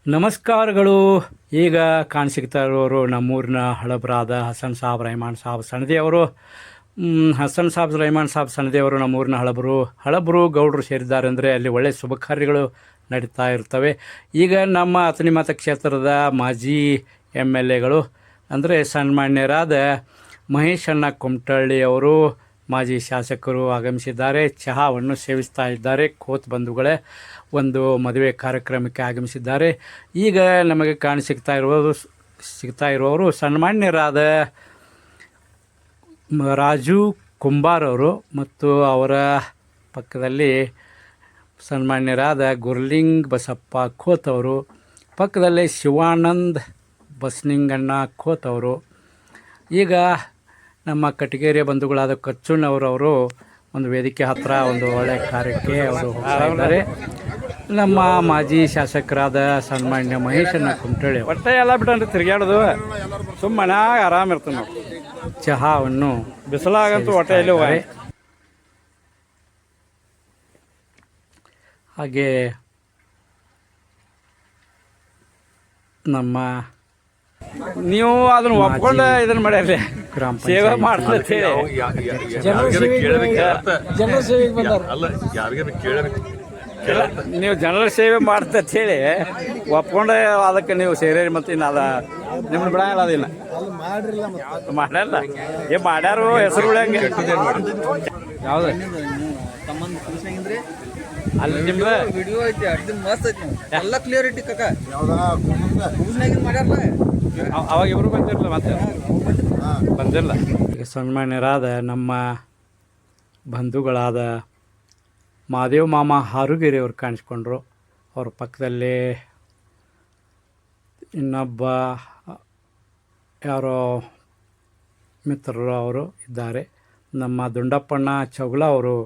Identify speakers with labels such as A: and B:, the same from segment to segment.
A: ನಮಸ್ಕಾರಗಳು. ಈಗ ಕಾಣಸಿಗ್ತಾ ಇರೋರು ನಮ್ಮೂರಿನ ಹಳಬರಾದ ಹಸನ್ ಸಾಬ್ ರಹಮಾನ್ ಸಾಬ್ ಸಣದಿಯವರು. ಹಸನ್ ಸಾಬ್ ರಹಮಾನ್ ಸಾಬ್ ಸಣದಿಯವರು ನಮ್ಮೂರಿನ ಹಳಬರು ಗೌಡರು ಸೇರಿದ್ದಾರೆ ಅಂದರೆ ಅಲ್ಲಿ ಒಳ್ಳೆಯ ಶುಭ ಕಾರ್ಯಗಳು ನಡೀತಾ ಇರ್ತವೆ. ಈಗ ನಮ್ಮ ಅಥಣಿ ಮತಕ್ಷೇತ್ರದ ಮಾಜಿ MLAಗಳು ಅಂದರೆ ಸನ್ಮಾನ್ಯರಾದ ಮಹೇಶಣ್ಣ ಕುಮಟಳ್ಳಿಯವರು ಮಾಜಿ ಶಾಸಕರು ಆಗಮಿಸಿದ್ದಾರೆ. ಚಹಾವನ್ನು ಸೇವಿಸ್ತಾ ಇದ್ದಾರೆ. ಕೋತ್ ಬಂಧುಗಳೇ ಒಂದು ಮದುವೆ ಕಾರ್ಯಕ್ರಮಕ್ಕೆ ಆಗಮಿಸಿದ್ದಾರೆ. ಈಗ ನಮಗೆ ಸಿಗ್ತಾ ಇರುವವರು ಸನ್ಮಾನ್ಯರಾದ ರಾಜು ಕುಂಬಾರ್ ಅವರು ಮತ್ತು ಅವರ ಪಕ್ಕದಲ್ಲಿ ಸನ್ಮಾನ್ಯರಾದ ಗುರ್ಲಿಂಗ್ ಬಸಪ್ಪ ಖೋತ್ ಅವರು, ಪಕ್ಕದಲ್ಲಿ ಶಿವಾನಂದ್ ಬಸ್ನಿಂಗಣ್ಣ ಖೋತ್ ಅವರು. ಈಗ ನಮ್ಮ ಕಟಗೇರಿಯ ಬಂಧುಗಳಾದ ಕಚ್ಚುಣ್ಣವರವರು ಒಂದು ವೇದಿಕೆ ಹತ್ತಿರ ಒಂದು ಒಳ್ಳೆಯ ಕಾರ್ಯಕ್ಕೆ ಅವರು ಹೋಗ್ತಾರೆ. ನಮ್ಮ ಮಾಜಿ ಶಾಸಕರಾದ ಸನ್ಮಾನ್ಯ ಮಹೇಶಣ್ಣ ಕುಮಟಳ್ಳಿ
B: ಒಟ್ಟೆ ಎಲ್ಲ ಬಿಟ್ಟನ್ರಿ ತಿರುಗಾಡೋದು, ಸುಮ್ಮನೆ ಆರಾಮ ಇರ್ತದೆ ನಾವು.
A: ಚಹಾವನ್ನು
B: ಬಿಸಿಲಾಗಂತೂ ಹೊಟ್ಟೆ ಎಲ್ಲಿ ಹೋಗ.
A: ಹಾಗೆ ನಮ್ಮ
B: ನೀವು ಅದನ್ನ ಒಪ್ಕೊಂಡು ಇದನ್ನ ಮಾಡ್ಯಾರ್ರಿ,
A: ಗ್ರಾಮ
B: ಸೇವೆ ಮಾಡ್ತೇಳಿ ನೀವು ಜನರ ಸೇವೆ ಮಾಡ್ತೇಳಿ ಹೇಳಿ ಒಪ್ಕೊಂಡೆ ಅದಕ್ಕೆ ನೀವು ಸೇರಿ. ಮತ್ತೆ ಇನ್ನು ಅದ ನಿಮ್ಮನ್ನ ಬಿಡಂಗಿಲ್ಲ, ಅದಿಲ್ಲ ಮಾಡ್ಯಾರಲ್ಲ. ಮಾಡ್ಯಾರು ಹೆಸರು ಬಿಡಂಗೆ ಯಾವ್ದು ಅಲ್ಲಿ ನಿಮ್ದು
C: ವಿಡಿಯೋ ಐತಿ, ಅಡ್ಡಿ ಮಸ್ತ್ ಐತಿ, ಎಲ್ಲ ಕ್ಲಿಯರಿಟಿ ಕಕ್ಕ ಮಾಡ್ಯಾರಲ್ಲ.
B: ಅವಾಗ ಇವರು ಬಂದಿರಲ್ಲ, ಮತ್ತೆ ಬಂದಿರಲ್ಲ.
A: ಸನ್ಮಾನ್ಯರಾದ ನಮ್ಮ ಬಂಧುಗಳಾದ ಮಾದೇವ್ ಮಾಮ ಹಾರುಗಿರಿ ಅವರು ಕಾಣಿಸ್ಕೊಂಡ್ರು. ಅವ್ರ ಪಕ್ಕದಲ್ಲಿ ಇನ್ನೊಬ್ಬ ಯಾರೋ ಮಿತ್ರರು ಅವರು ಇದ್ದಾರೆ. ನಮ್ಮ ದುಂಡಪ್ಪಣ್ಣ ಚೌಗ್ಲ ಅವರು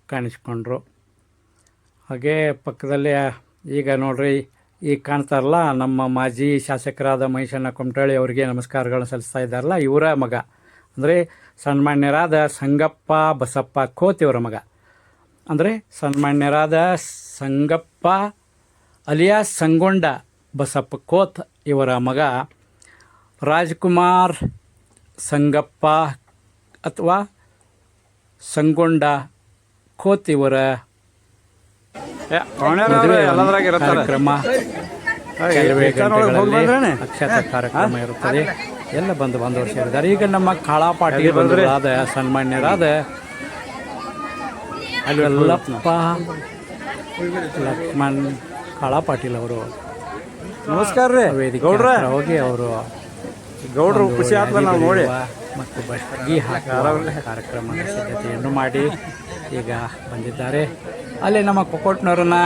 A: ಕಾಣಿಸ್ಕೊಂಡ್ರು. ಹಾಗೆ ಪಕ್ಕದಲ್ಲಿ ಈಗ ನೋಡ್ರಿ, ಈಗ ಕಾಣ್ತಾರಲ್ಲ ನಮ್ಮ ಮಾಜಿ ಶಾಸಕರಾದ ಮಹೇಶಣ್ಣ ಕುಮಟಳ್ಳಿ ಅವರಿಗೆ ನಮಸ್ಕಾರಗಳನ್ನು ಸಲ್ಲಿಸ್ತಾ ಇದ್ದಾರಲ್ಲ, ಇವರ ಮಗ ಅಂದರೆ ಸನ್ಮಾನ್ಯರಾದ ಸಂಗಪ್ಪ ಬಸಪ್ಪ ಖೋತ್ ಇವರ ಮಗ. ಅಂದರೆ ಸನ್ಮಾನ್ಯರಾದ ಸಂಗಪ್ಪ ಅಲಿಯಾಸ್ ಸಂಗೊಂಡ ಬಸಪ್ಪ ಖೋತ್ ಇವರ ಮಗ ರಾಜ್ಕುಮಾರ್ ಸಂಗಪ್ಪ ಅಥವಾ ಸಂಗೊಂಡ ಖೋತ್ ಇವರ ಕಾರ್ಯಕ್ರಮ, ಕೆಲವೇ ಗಂಟೆಗಳಲ್ಲಿ ಅಕ್ಷತ ಕಾರ್ಯಕ್ರಮ ಇರುತ್ತದೆ. ಎಲ್ಲ ಬಂಧುವರು ಸೇರಿದ್ದಾರೆ. ಈಗ ನಮ್ಮ ಕಾಳಾ ಪಾಟೀಲ್ ಬಂಧುಗಳಾದ ಸನ್ಮಾನ್ಯರಾದ ಅಲ್ಲಪ್ಪ ಲಕ್ಷ್ಮಣ್ ಕಾಳಾ ಪಾಟೀಲ್ ಅವರು
B: ನಮಸ್ಕಾರ ರೀ
A: ವೇದಿಕೆ ಹೋಗಿ ಅವರು
B: ಗೌಡ್ರು ಖುಷಿ ಆಗ್ತದೆ ನಾವು ನೋಡಿ.
A: ಮತ್ತು ಬಸ್ಗಿ ಹಾಕುವ ಕಾರ್ಯಕ್ರಮದ ಸಿದ್ಧತೆಯನ್ನು ಮಾಡಿ ಈಗ ಬಂದಿದ್ದಾರೆ. ಅಲ್ಲಿ ನಮ್ಮ ಕೊಕ್ಕೋಟ್ನವ್ರನ್ನ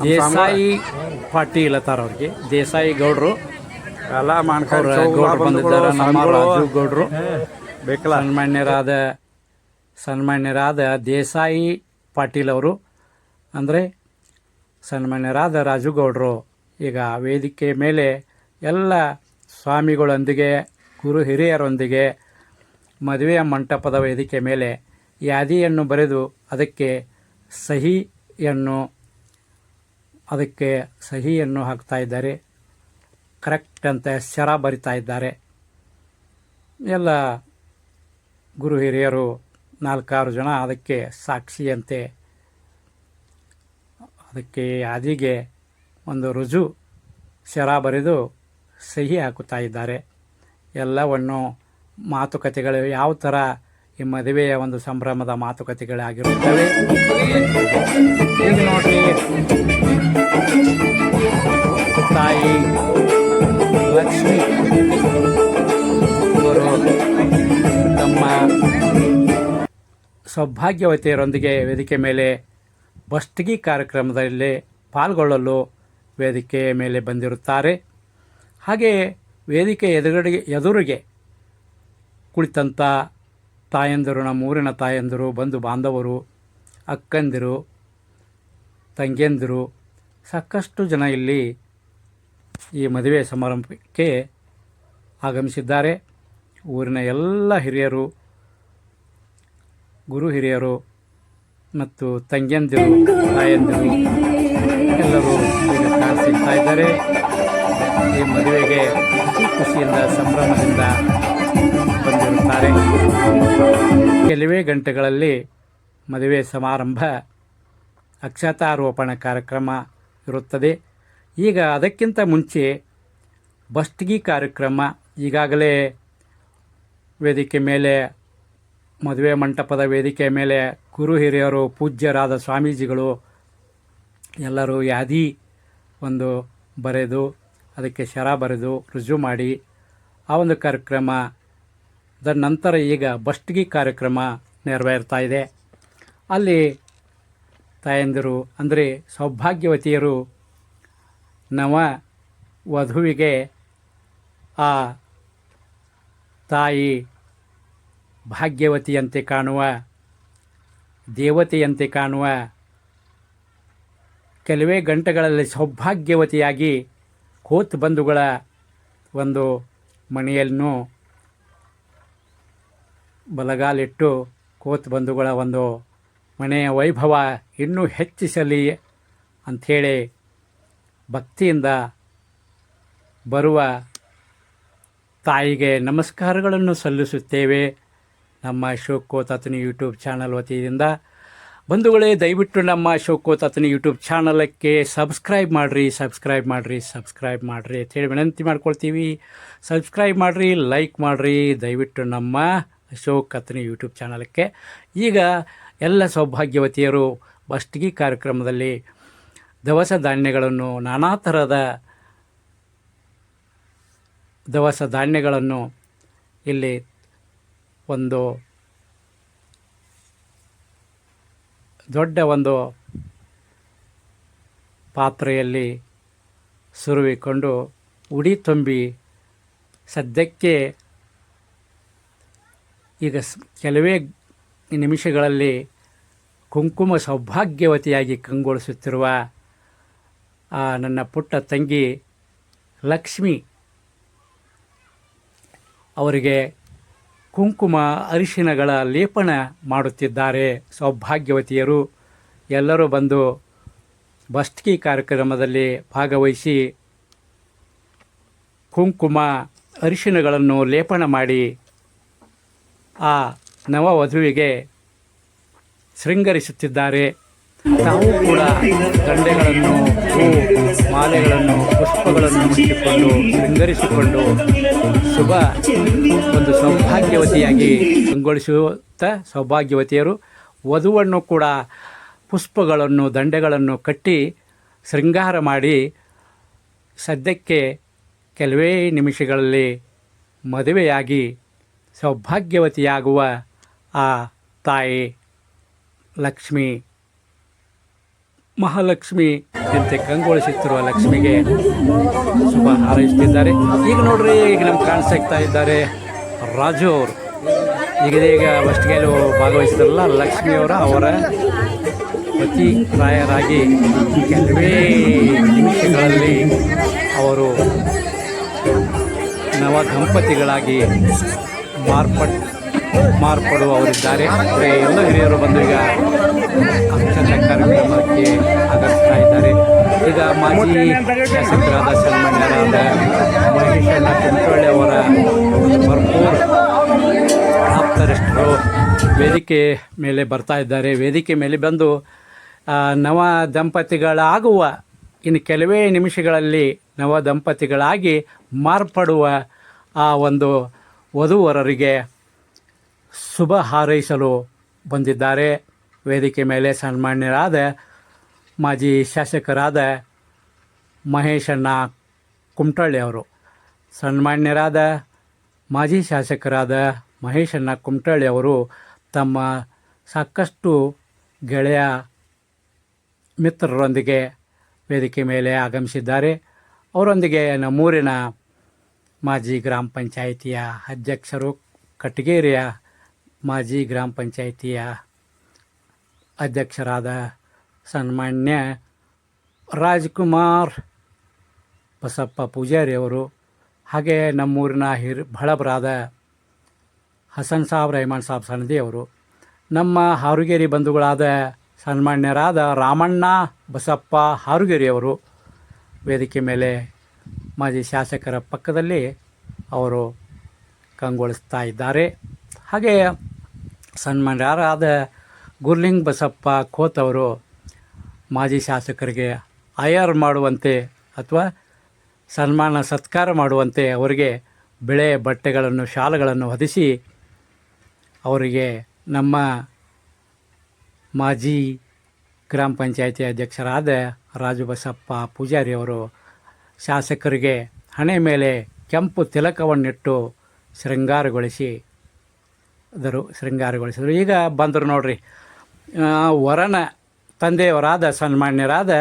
A: ದೇಸಾಯಿ ಪಾಟೀಲ್ ಅತ್ತಾರ, ಅವ್ರಿಗೆ ದೇಸಾಯಿ ಗೌಡ್ರು
B: ಎಲ್ಲ
A: ಗೌಡ್ರು ಬಂದಿದ್ದಾರೆ. ನಮ್ಮ ರಾಜು ಗೌಡ್ರು
B: ಬೇಕಲ್ಲ,
A: ಸನ್ಮಾನ್ಯರಾದ ದೇಸಾಯಿ ಪಾಟೀಲ್ ಅವರು ಅಂದರೆ ಸನ್ಮಾನ್ಯರಾದ ರಾಜು ಗೌಡ್ರು ಈಗ ವೇದಿಕೆ ಮೇಲೆ ಎಲ್ಲ ಸ್ವಾಮಿಗಳೊಂದಿಗೆ ಗುರು ಹಿರಿಯರೊಂದಿಗೆ ಮದುವೆಯ ಮಂಟಪದ ವೇದಿಕೆ ಮೇಲೆ ಯಾದಿಯನ್ನು ಬರೆದು ಅದಕ್ಕೆ ಸಹಿಯನ್ನು ಹಾಕ್ತಾ ಇದ್ದಾರೆ. ಕರೆಕ್ಟ್ ಅಂತ ಶರ ಬರಿತಾ ಇದ್ದಾರೆ. ಎಲ್ಲ ಗುರು ಹಿರಿಯರು 4-6 ಜನ ಅದಕ್ಕೆ ಸಾಕ್ಷಿಯಂತೆ ಅದಕ್ಕೆ ಯಾದಿಗೆ ಒಂದು ರುಜು ಶರ ಬರೆದು ಸಹಿ ಹಾಕುತ್ತಾ ಇದ್ದಾರೆ. ಎಲ್ಲವನ್ನು ಮಾತುಕತೆಗಳು ಯಾವ ಥರ ಈ ಮದುವೆಯ ಒಂದು ಸಂಭ್ರಮದ ಮಾತುಕತೆಗಳಾಗಿರುತ್ತವೆ. ಈಗ ನೋಡ್ರಿ, ತಾಯಿ ಲಕ್ಷ್ಮಿ ಅವರು ತಮ್ಮ ಸೌಭಾಗ್ಯವತಿಯರೊಂದಿಗೆ ವೇದಿಕೆ ಮೇಲೆ ಬಸ್ತಿಗಿ ಕಾರ್ಯಕ್ರಮದಲ್ಲಿ ಪಾಲ್ಗೊಳ್ಳಲು ವೇದಿಕೆ ಮೇಲೆ ಬಂದಿರುತ್ತಾರೆ. ಹಾಗೆ ವೇದಿಕೆ ಎದುರಿಗೆ ಕುಳಿತಂಥ ತಾಯಂದಿರು, ನಮ್ಮೂರಿನ ತಾಯಂದಿರು, ಬಂಧು ಬಾಂಧವರು, ಅಕ್ಕಂದಿರು, ತಂಗಿಯಂದಿರು, ಸಾಕಷ್ಟು ಜನ ಇಲ್ಲಿ ಈ ಮದುವೆ ಸಮಾರಂಭಕ್ಕೆ ಆಗಮಿಸಿದ್ದಾರೆ. ಊರಿನ ಎಲ್ಲ ಹಿರಿಯರು, ಗುರು ಹಿರಿಯರು ಮತ್ತು ತಂಗಿಯಂದಿರು, ತಾಯಂದಿರು ಎಲ್ಲರೂ ಕೆಲವೇ ಗಂಟೆಗಳಲ್ಲಿ ಮದುವೆ ಸಮಾರಂಭ ಅಕ್ಷತಾರೋಪಣ ಕಾರ್ಯಕ್ರಮ ಇರುತ್ತದೆ. ಈಗ ಅದಕ್ಕಿಂತ ಮುಂಚೆ ಬಸ್ತಿಗೆ ಕಾರ್ಯಕ್ರಮ ಈಗಾಗಲೇ ವೇದಿಕೆ ಮೇಲೆ, ಮದುವೆ ಮಂಟಪದ ವೇದಿಕೆ ಮೇಲೆ ಗುರು ಹಿರಿಯರು ಪೂಜ್ಯರಾದ ಸ್ವಾಮೀಜಿಗಳು ಎಲ್ಲರೂ ಯಾದಿ ಒಂದು ಬರೆದು ಅದಕ್ಕೆ ಶರ ಬರೆದು ರುಜು ಮಾಡಿ ಆ ಒಂದು ಕಾರ್ಯಕ್ರಮ, ಅದರ ನಂತರ ಈಗ ಬಸ್ತಿಗೆ ಕಾರ್ಯಕ್ರಮ ನೆರವೇರ್ತಾ ಇದೆ. ಅಲ್ಲಿ ತಾಯಂದಿರು ಅಂದರೆ ಸೌಭಾಗ್ಯವತಿಯರು ನವ ವಧುವಿಗೆ ಆ ತಾಯಿ ಭಾಗ್ಯವತಿಯಂತೆ ಕಾಣುವ, ದೇವತೆಯಂತೆ ಕಾಣುವ, ಕೆಲವೇ ಗಂಟೆಗಳಲ್ಲಿ ಸೌಭಾಗ್ಯವತಿಯಾಗಿ ಕೋತ್ ಬಂಧುಗಳ ಒಂದು ಮನೆಯನ್ನು ಬಲಗಾಲಿಟ್ಟು ಕೋತ್ ಬಂಧುಗಳ ಒಂದು ಮನೆಯ ವೈಭವ ಇನ್ನೂ ಹೆಚ್ಚಿಸಲಿ ಅಂಥೇಳಿ ಭಕ್ತಿಯಿಂದ ಬರುವ ತಾಯಿಗೆ ನಮಸ್ಕಾರಗಳನ್ನು ಸಲ್ಲಿಸುತ್ತೇವೆ ನಮ್ಮ ಅಶೋಕ್ ಕೋತಾತನಿ ಯೂಟ್ಯೂಬ್ ಚಾನಲ್ ವತಿಯಿಂದ. ಬಂಧುಗಳೇ, ದಯವಿಟ್ಟು ನಮ್ಮ ಅಶೋಕ್ ಕೋತಾತನಿ ಯೂಟ್ಯೂಬ್ ಚಾನಲಕ್ಕೆ ಸಬ್ಸ್ಕ್ರೈಬ್ ಮಾಡಿರಿ ಅಂತೇಳಿ ವಿನಂತಿ ಮಾಡ್ಕೊಳ್ತೀವಿ. ಸಬ್ಸ್ಕ್ರೈಬ್ ಮಾಡಿರಿ, ಲೈಕ್ ಮಾಡಿರಿ ದಯವಿಟ್ಟು ನಮ್ಮ ಅಶೋಕ್ ಕೋತಾತನಿ ಯೂಟ್ಯೂಬ್ ಚಾನಲಕ್ಕೆ. ಈಗ ಎಲ್ಲ ಸೌಭಾಗ್ಯವತಿಯರು ಬಸ್ತಿಗೆ ಕಾರ್ಯಕ್ರಮದಲ್ಲಿ ದವಸ ಧಾನ್ಯಗಳನ್ನು, ನಾನಾ ಥರದ ದವಸ ಧಾನ್ಯಗಳನ್ನು ಇಲ್ಲಿ ಒಂದು ದೊಡ್ಡ ಒಂದು ಪಾತ್ರೆಯಲ್ಲಿ ಸುರುವಿಕೊಂಡು ಉಡಿ ತುಂಬಿ ಸದ್ಯಕ್ಕೆ ಈಗ ಕೆಲವೇ ನಿಮಿಷಗಳಲ್ಲಿ ಕುಂಕುಮ ಸೌಭಾಗ್ಯವತಿಯಾಗಿ ಕಂಗೊಳಿಸುತ್ತಿರುವ ನನ್ನ ಪುಟ್ಟ ತಂಗಿ ಲಕ್ಷ್ಮಿ ಅವರಿಗೆ ಕುಂಕುಮ ಅರಿಶಿನಗಳ ಲೇಪನ ಮಾಡುತ್ತಿದ್ದಾರೆ. ಸೌಭಾಗ್ಯವತಿಯರು ಎಲ್ಲರೂ ಬಂದು ಬಸ್ತಿಗೆ ಕಾರ್ಯಕ್ರಮದಲ್ಲಿ ಭಾಗವಹಿಸಿ ಕುಂಕುಮ ಅರಿಶಿನಗಳನ್ನು ಲೇಪನ ಮಾಡಿ ಆ ನವವಧುವಿಗೆ ಶೃಂಗರಿಸುತ್ತಿದ್ದಾರೆ. ತಾವು ಕೂಡ ದಂಡೆಗಳನ್ನು, ಹೂ ಮಾಲೆಗಳನ್ನು, ಪುಷ್ಪಗಳನ್ನು ಮುಚ್ಚಿಕೊಂಡು ಶೃಂಗರಿಸಿಕೊಂಡು ಶುಭ ಒಂದು ಸೌಭಾಗ್ಯವತಿಯಾಗಿ ಕಂಗೊಳಿಸುತ್ತಾ ಸೌಭಾಗ್ಯವತಿಯರು ವಧುವನ್ನು ಕೂಡ ಪುಷ್ಪಗಳನ್ನು, ದಂಡೆಗಳನ್ನು ಕಟ್ಟಿ ಶೃಂಗಾರ ಮಾಡಿ ಸದ್ಯಕ್ಕೆ ಕೆಲವೇ ನಿಮಿಷಗಳಲ್ಲಿ ಮದುವೆಯಾಗಿ ಸೌಭಾಗ್ಯವತಿಯಾಗುವ ಆ ತಾಯಿ ಲಕ್ಷ್ಮಿ, ಮಹಾಲಕ್ಷ್ಮಿ ಅಂತೆ ಕಂಗೊಳಿಸುತ್ತಿರುವ ಲಕ್ಷ್ಮಿಗೆ ಶುಭ ಹಾರೈಸುತ್ತಿದ್ದಾರೆ. ಈಗ ನೋಡ್ರಿ, ಈಗ ನಮ್ಗೆ ಕಾಣಿಸ್ತಾ ಇದ್ದಾರೆ ರಾಜು ಅವರು. ಈಗ ಬಸ್ತಿಗೆಯಲ್ಲಿ ಭಾಗವಹಿಸಿದ್ರಲ್ಲ ಲಕ್ಷ್ಮಿಯವರ ಅವರ ಪತಿರಾಯರಾಗಿ ಕೆಲವೇ ನಿಮಿಷಗಳಲ್ಲಿ ಅವರು ನವ ದಂಪತಿಗಳಾಗಿ ಮಾರ್ಪಡುವವರಿದ್ದಾರೆ. ಎಲ್ಲ ಹಿರಿಯರು ಬಂದು ಈಗ ಅಕ್ಷತ ಕಾರ್ಯಕ್ರಮಕ್ಕೆ ಆಗಮಿಸ್ತಾ ಇದ್ದಾರೆ. ಈಗ ಮಾಜಿ ಶಾಸಕರಾದ ಸನ್ಮಾನ್ಯರಾದ ಮಹೇಶಣ್ಣ ಕುಮಟಳ್ಳಿ ಅವರ ಭರ್ಪೂರ್ ಆಪ್ತರಷ್ಟರು ವೇದಿಕೆ ಮೇಲೆ ಬರ್ತಾ ಇದ್ದಾರೆ. ವೇದಿಕೆ ಮೇಲೆ ಬಂದು ನವ ದಂಪತಿಗಳಾಗುವ ಇನ್ನು ಕೆಲವೇ ನಿಮಿಷಗಳಲ್ಲಿ ನವ ದಂಪತಿಗಳಾಗಿ ಮಾರ್ಪಡುವ ಆ ಒಂದು ವಧುವರರಿಗೆ ಶುಭ ಹಾರೈಸಲು ಬಂದಿದ್ದಾರೆ. ವೇದಿಕೆ ಮೇಲೆ ಸನ್ಮಾನ್ಯರಾದ ಮಾಜಿ ಶಾಸಕರಾದ ಮಹೇಶಣ್ಣ ಕುಮಟಳ್ಳಿ ಅವರು, ಸನ್ಮಾನ್ಯರಾದ ಮಾಜಿ ಶಾಸಕರಾದ ಮಹೇಶಣ್ಣ ಕುಮಟಳ್ಳಿ ಅವರು ತಮ್ಮ ಸಾಕಷ್ಟು ಗೆಳೆಯ ಮಿತ್ರರೊಂದಿಗೆ ವೇದಿಕೆ ಮೇಲೆ ಆಗಮಿಸಿದ್ದಾರೆ. ಅವರೊಂದಿಗೆ ನಮ್ಮೂರಿನ ಮಾಜಿ ಗ್ರಾಮ ಪಂಚಾಯಿತಿಯ ಅಧ್ಯಕ್ಷರು, ಕಟಗೇರಿಯ ಮಾಜಿ ಗ್ರಾಮ ಪಂಚಾಯಿತಿಯ ಅಧ್ಯಕ್ಷರಾದ ಸನ್ಮಾನ್ಯ ರಾಜ್ಕುಮಾರ್ ಬಸಪ್ಪ ಪೂಜಾರಿ ಅವರು, ಹಾಗೆ ನಮ್ಮೂರಿನ ಹಳಬರಾದ ಹಸನ್ ಸಾಬ್ ರೆಹಮಾನ್ ಸಾಬ್ ಸನದಿ ಅವರು, ನಮ್ಮ ಹಾರುಗೇರಿ ಬಂಧುಗಳಾದ ಸನ್ಮಾನ್ಯರಾದ ರಾಮಣ್ಣ ಬಸಪ್ಪ ಹಾರುಗೇರಿಯವರು ವೇದಿಕೆ ಮೇಲೆ ಮಾಜಿ ಶಾಸಕರ ಪಕ್ಕದಲ್ಲಿ ಅವರು ಕಂಗೊಳಿಸ್ತಾ ಇದ್ದಾರೆ. ಹಾಗೆ ಸನ್ಮಾನ್ಯರಾದ ಗುರ್ಲಿಂಗ್ ಬಸಪ್ಪ ಖೋತ್ ಅವರು ಮಾಜಿ ಶಾಸಕರಿಗೆ ಆಯರ್ ಮಾಡುವಂತೆ ಅಥವಾ ಸನ್ಮಾನ ಸತ್ಕಾರ ಮಾಡುವಂತೆ ಅವರಿಗೆ ಬೆಳೆ ಬಟ್ಟೆಗಳನ್ನು ಶಾಲುಗಳನ್ನು ಹೊದಿಸಿ ಅವರಿಗೆ ನಮ್ಮ ಮಾಜಿ ಗ್ರಾಮ ಪಂಚಾಯಿತಿ ಅಧ್ಯಕ್ಷರಾದ ರಾಜು ಬಸಪ್ಪ ಪೂಜಾರಿ ಅವರು ಶಾಸಕರಿಗೆ ಹಣೆ ಮೇಲೆ ಕೆಂಪು ತಿಲಕವನ್ನಿಟ್ಟು ಶೃಂಗಾರಗೊಳಿಸಿದರು. ಈಗ ಬಂದರು ನೋಡ್ರಿ, ವರನ ತಂದೆಯವರಾದ ಸನ್ಮಾನ್ಯರಾದ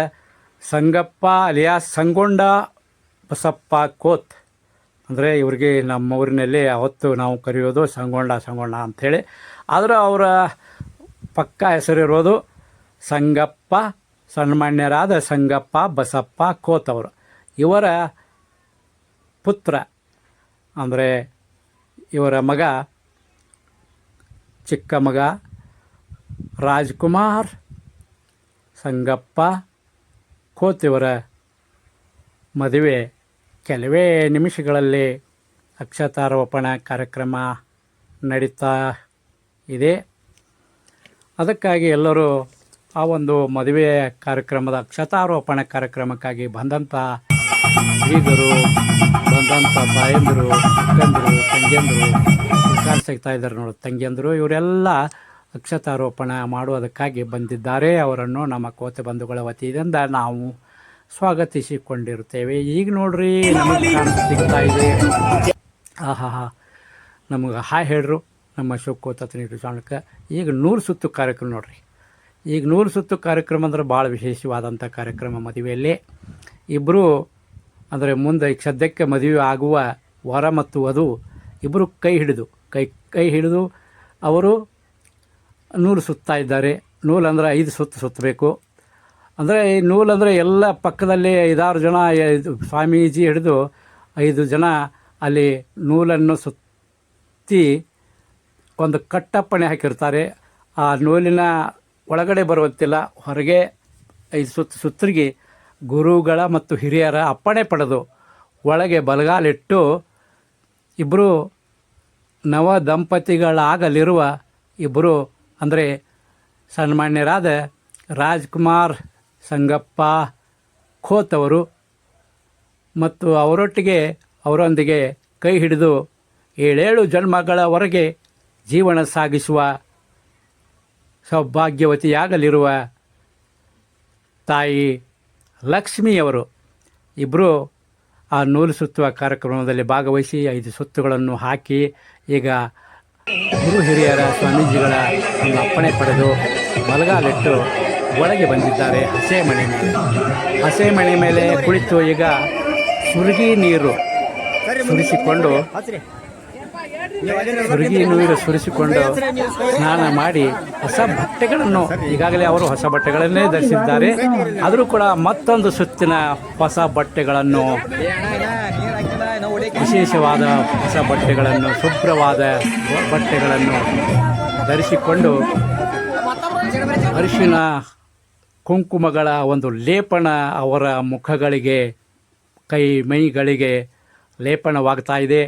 A: ಸಂಗಪ್ಪ ಅಲಿಯಾಸ್ ಸಂಗೊಂಡ ಬಸಪ್ಪ ಖೋತ್. ಅಂದರೆ ಇವ್ರಿಗೆ ನಮ್ಮ ಊರಿನಲ್ಲಿ ಅವತ್ತು ನಾವು ಕರೆಯೋದು ಸಂಗೊಂಡ ಅಂಥೇಳಿ, ಆದರೂ ಅವರ ಪಕ್ಕ ಹೆಸರಿರೋದು ಸಂಗಪ್ಪ, ಸನ್ಮಾನ್ಯರಾದ ಸಂಗಪ್ಪ ಬಸಪ್ಪ ಖೋತ್ ಅವರು. ಇವರ ಪುತ್ರ ಅಂದರೆ ಇವರ ಮಗ, ಚಿಕ್ಕ ಮಗ ರಾಜ್ಕುಮಾರ್ ಸಂಗಪ್ಪ ಖೋತ್ ಇವರ ಮದುವೆ ಕೆಲವೇ ನಿಮಿಷಗಳಲ್ಲಿ ಅಕ್ಷತಾರೋಪಣ ಕಾರ್ಯಕ್ರಮ ನಡೀತಾ ಇದೆ. ಅದಕ್ಕಾಗಿ ಎಲ್ಲರೂ ಆ ಒಂದು ಮದುವೆ ಕಾರ್ಯಕ್ರಮದ ಅಕ್ಷತಾರೋಪಣ ಕಾರ್ಯಕ್ರಮಕ್ಕಾಗಿ ಬಂದಂಥ ಬೀಗರು, ಬಂದಂಥ ತಾಯಂದರು, ಅಕ್ಕಂದರು, ತಂಗಿಯಂದರು ಸಿಗ್ತಾ ಇದ್ದಾರೆ ನೋಡಿ, ತಂಗಿಯಂದರು ಇವರೆಲ್ಲ ಅಕ್ಷತಾರೋಪಣ ಮಾಡುವುದಕ್ಕಾಗಿ ಬಂದಿದ್ದಾರೆ. ಅವರನ್ನು ನಮ್ಮ ಕೋತೆ ಬಂಧುಗಳ ವತಿಯಿಂದ ನಾವು ಸ್ವಾಗತಿಸಿಕೊಂಡಿರುತ್ತೇವೆ. ಈಗ ನೋಡ್ರಿ ನಮಗೆ ಸಿಗ್ತಾ ಇದೆ. ನಮಗೆ ಹಾಯ್ ಹೇಳ್ರು ನಮ್ಮ ಶಿವಕೋತ ಚಾಣಕ. ಈಗ 100 ಸುತ್ತು ಕಾರ್ಯಕ್ರಮ ನೋಡ್ರಿ. ಈಗ 100 ಸುತ್ತು ಕಾರ್ಯಕ್ರಮ ಅಂದ್ರೆ ಭಾಳ ವಿಶೇಷವಾದಂಥ ಕಾರ್ಯಕ್ರಮ. ಮದುವೆಯಲ್ಲಿ ಇಬ್ಬರು ಅಂದರೆ ಮುಂದೆ ಈಗ ಸದ್ಯಕ್ಕೆ ಮದುವೆ ಆಗುವ ವರ ಮತ್ತು ವಧು ಇಬ್ಬರು ಕೈ ಹಿಡಿದು ಅವರು 100 ಸುತ್ತಾ ಇದ್ದಾರೆ. ನೂಲು ಅಂದರೆ 5 ಸುತ್ತು ಸುತ್ತಬೇಕು. ಅಂದರೆ ಈ ನೂಲು ಅಂದರೆ ಎಲ್ಲ ಪಕ್ಕದಲ್ಲಿ 5-6 ಜನ ಸ್ವಾಮೀಜಿ ಹಿಡಿದು 5 ಜನ ಅಲ್ಲಿ ನೂಲನ್ನು ಸುತ್ತಿ ಒಂದು ಕಟ್ಟಪ್ಪಣೆ ಹಾಕಿರ್ತಾರೆ. ಆ ನೂಲಿನ ಒಳಗಡೆ ಬರುವಂತಿಲ್ಲ, ಹೊರಗೆ 5 ಸುತ್ತರಿಗೆ ಗುರುಗಳ ಮತ್ತು ಹಿರಿಯರ ಅಪ್ಪಣೆ ಪಡೆದು ಒಳಗೆ ಬಲಗಾಲಿಟ್ಟು ಇಬ್ಬರು ನವ ದಂಪತಿಗಳಾಗಲಿರುವ ಇಬ್ಬರು ಅಂದರೆ ಸನ್ಮಾನ್ಯರಾದ ರಾಜ್ಕುಮಾರ್ ಸಂಗಪ್ಪ ಖೋತ್ ಅವರು ಮತ್ತು ಅವರೊಂದಿಗೆ ಕೈ ಹಿಡಿದು 7 ಜನ್ಮಗಳವರೆಗೆ ಜೀವನ ಸಾಗಿಸುವ ಸೌಭಾಗ್ಯವತಿಯಾಗಲಿರುವ ತಾಯಿ ಲಕ್ಷ್ಮಿಯವರು ಇಬ್ಬರು ಆ ನೂಲು ಸುತ್ತುವ ಕಾರ್ಯಕ್ರಮದಲ್ಲಿ ಭಾಗವಹಿಸಿ 5 ಸುತ್ತುಗಳನ್ನು ಹಾಕಿ ಈಗ ಗುರು ಹಿರಿಯರ ಸ್ವಾಮೀಜಿಗಳ ಅಪ್ಪಣೆ ಪಡೆದು ಬಲಗಾಲಿಟ್ಟು ಒಳಗೆ ಬಂದಿದ್ದಾರೆ. ಹಸೆ ಮಣೆ ಮೇಲೆ ಕುಳಿತು ಈಗ ಸುರುಗಿ ನೀರು ಸುರಿಸಿಕೊಂಡು ಸ್ನಾನ ಮಾಡಿ ಹೊಸ ಬಟ್ಟೆಗಳನ್ನು ಈಗಾಗಲೇ ಅವರು ಹೊಸ ಬಟ್ಟೆಗಳನ್ನೇ ಧರಿಸಿದ್ದಾರೆ. ಆದರೂ ಕೂಡ ಮತ್ತೊಂದು ಸುತ್ತಿನ ಹೊಸ ಬಟ್ಟೆಗಳನ್ನು, ವಿಶೇಷವಾದ ಹೊಸ ಬಟ್ಟೆಗಳನ್ನು, ಶುಭ್ರವಾದ ಬಟ್ಟೆಗಳನ್ನು ಧರಿಸಿಕೊಂಡು ಅರಿಶಿನ ಕುಂಕುಮಗಳ ಒಂದು ಲೇಪನ ಅವರ ಮುಖಗಳಿಗೆ, ಮೈಗಳಿಗೆ ಲೇಪನವಾಗ್ತಾ ಇದೆ.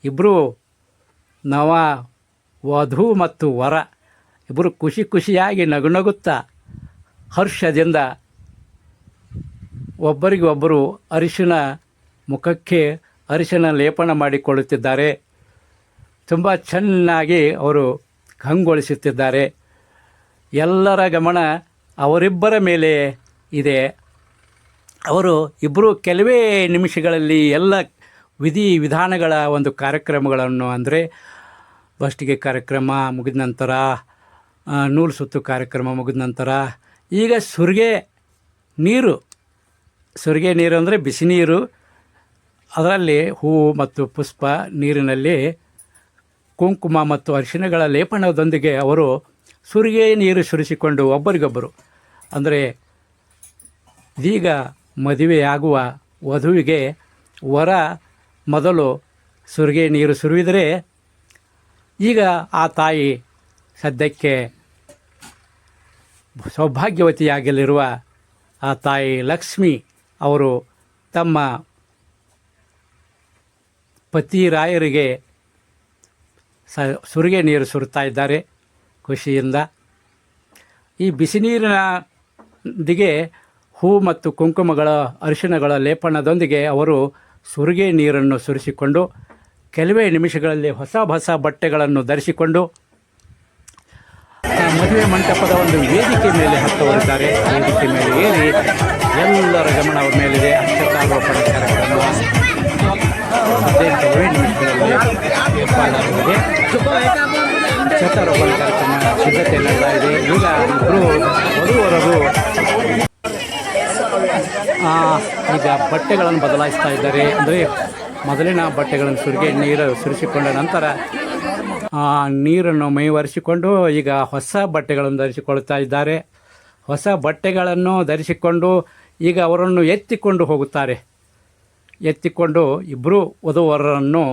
A: ಇಬ್ಬರು ನವ ವಧು ಮತ್ತು ವರ ಇಬ್ಬರು ಖುಷಿಯಾಗಿ ನಗುತ್ತಾ ಹರ್ಷದಿಂದ ಒಬ್ಬರಿಗೊಬ್ಬರು ಮುಖಕ್ಕೆ ಅರಿಶಿನ ಲೇಪನ ಮಾಡಿಕೊಳ್ಳುತ್ತಿದ್ದಾರೆ. ತುಂಬ ಚೆನ್ನಾಗಿ ಅವರು ಕಂಗೊಳಿಸುತ್ತಿದ್ದಾರೆ. ಎಲ್ಲರ ಗಮನ ಅವರಿಬ್ಬರ ಮೇಲೆ ಇದೆ. ಅವರು ಇಬ್ಬರು ಕೆಲವೇ ನಿಮಿಷಗಳಲ್ಲಿ ಎಲ್ಲ ವಿಧಾನಗಳ ಒಂದು ಕಾರ್ಯಕ್ರಮಗಳನ್ನು, ಅಂದರೆ ಬಸ್ಟಿಗೆ ಕಾರ್ಯಕ್ರಮ ಮುಗಿದ ನಂತರ, ನೂಲು ಸುತ್ತು ಕಾರ್ಯಕ್ರಮ ಮುಗಿದ ನಂತರ ಈಗ ಸುರಿಗೆ ನೀರು ಅಂದರೆ ಬಿಸಿ ನೀರು, ಅದರಲ್ಲಿ ಹೂವು ಮತ್ತು ಪುಷ್ಪ ನೀರಿನಲ್ಲಿ ಕುಂಕುಮ ಮತ್ತು ಅರಿಶಿಣಗಳ ಲೇಪನದೊಂದಿಗೆ ಅವರು ಸುರಿಗೆ ನೀರು ಸುರಿಸಿಕೊಂಡು ಒಬ್ಬರಿಗೊಬ್ಬರು, ಅಂದರೆ ಇದೀಗ ಮದುವೆಯಾಗುವ ವಧುವಿಗೆ ವರ ಮೊದಲು ಸುರಿಗೆ ನೀರು ಸುರಿದರೆ, ಈಗ ಆ ತಾಯಿ ಸದ್ಯಕ್ಕೆ ಸೌಭಾಗ್ಯವತಿಯಾಗಲಿರುವ ಆ ತಾಯಿ ಲಕ್ಷ್ಮಿ ಅವರು ತಮ್ಮ ಪತಿರಾಯರಿಗೆ ಸುರಿಗೆ ನೀರು ಸುರಿತಾ ಇದ್ದಾರೆ. ಖುಷಿಯಿಂದ. ಈ ಬಿಸಿ ನೀರಿನೊಂದಿಗೆ ಹೂ ಮತ್ತು ಕುಂಕುಮಗಳ ಅರಿಶಿಣಗಳ ಲೇಪನದೊಂದಿಗೆ ಅವರು ಸುರಿಗೆ ನೀರನ್ನು ಸುರಿಸಿಕೊಂಡು ಕೆಲವೇ ನಿಮಿಷಗಳಲ್ಲಿ ಹೊಸ ಬಟ್ಟೆಗಳನ್ನು ಧರಿಸಿಕೊಂಡು ಮದುವೆ ಮಂಟಪದ ಒಂದು ವೇದಿಕೆ ಮೇಲೆ ಹತ್ತುವರಿದ್ದಾರೆ. ವೇದಿಕೆ ಮೇಲೆ ಏರಿ ಎಲ್ಲರ ಗಮನ ಅವರ ಮೇಲಿದೆ. ಅಕ್ಷತಾರೋಪಣ ಕಾರ್ಯಕ್ರಮ 15 ನಿಮಿಷಗಳಲ್ಲಿ ಏರ್ಪಾಡಾಗಿದೆ. ಅಕ್ಷತಾರೋಪಣ ಕಾರ್ಯಕ್ರಮ ಸಿದ್ಧತೆ ನಡೆತಾ ಇದೆ. ಈಗ ಇಬ್ಬರು ವಧುವರರು ಈಗ ಬಟ್ಟೆಗಳನ್ನು ಬದಲಾಯಿಸ್ತಾ ಇದ್ದಾರೆ. ಅಂದರೆ ಮೊದಲಿನ ಬಟ್ಟೆಗಳನ್ನು ನೀರು ಸುರಿಸಿಕೊಂಡ ನಂತರ ನೀರನ್ನು ಮೈವರಿಸಿಕೊಂಡು ಈಗ ಹೊಸ ಬಟ್ಟೆಗಳನ್ನು ಧರಿಸಿಕೊಳ್ತಾ ಇದ್ದಾರೆ. ಹೊಸ ಬಟ್ಟೆಗಳನ್ನು ಧರಿಸಿಕೊಂಡು ಈಗ ಅವರನ್ನು ಎತ್ತಿಕೊಂಡು ಹೋಗುತ್ತಾರೆ. ಎತ್ತಿಕೊಂಡು ಇಬ್ಬರು ವಧುವರರನ್ನು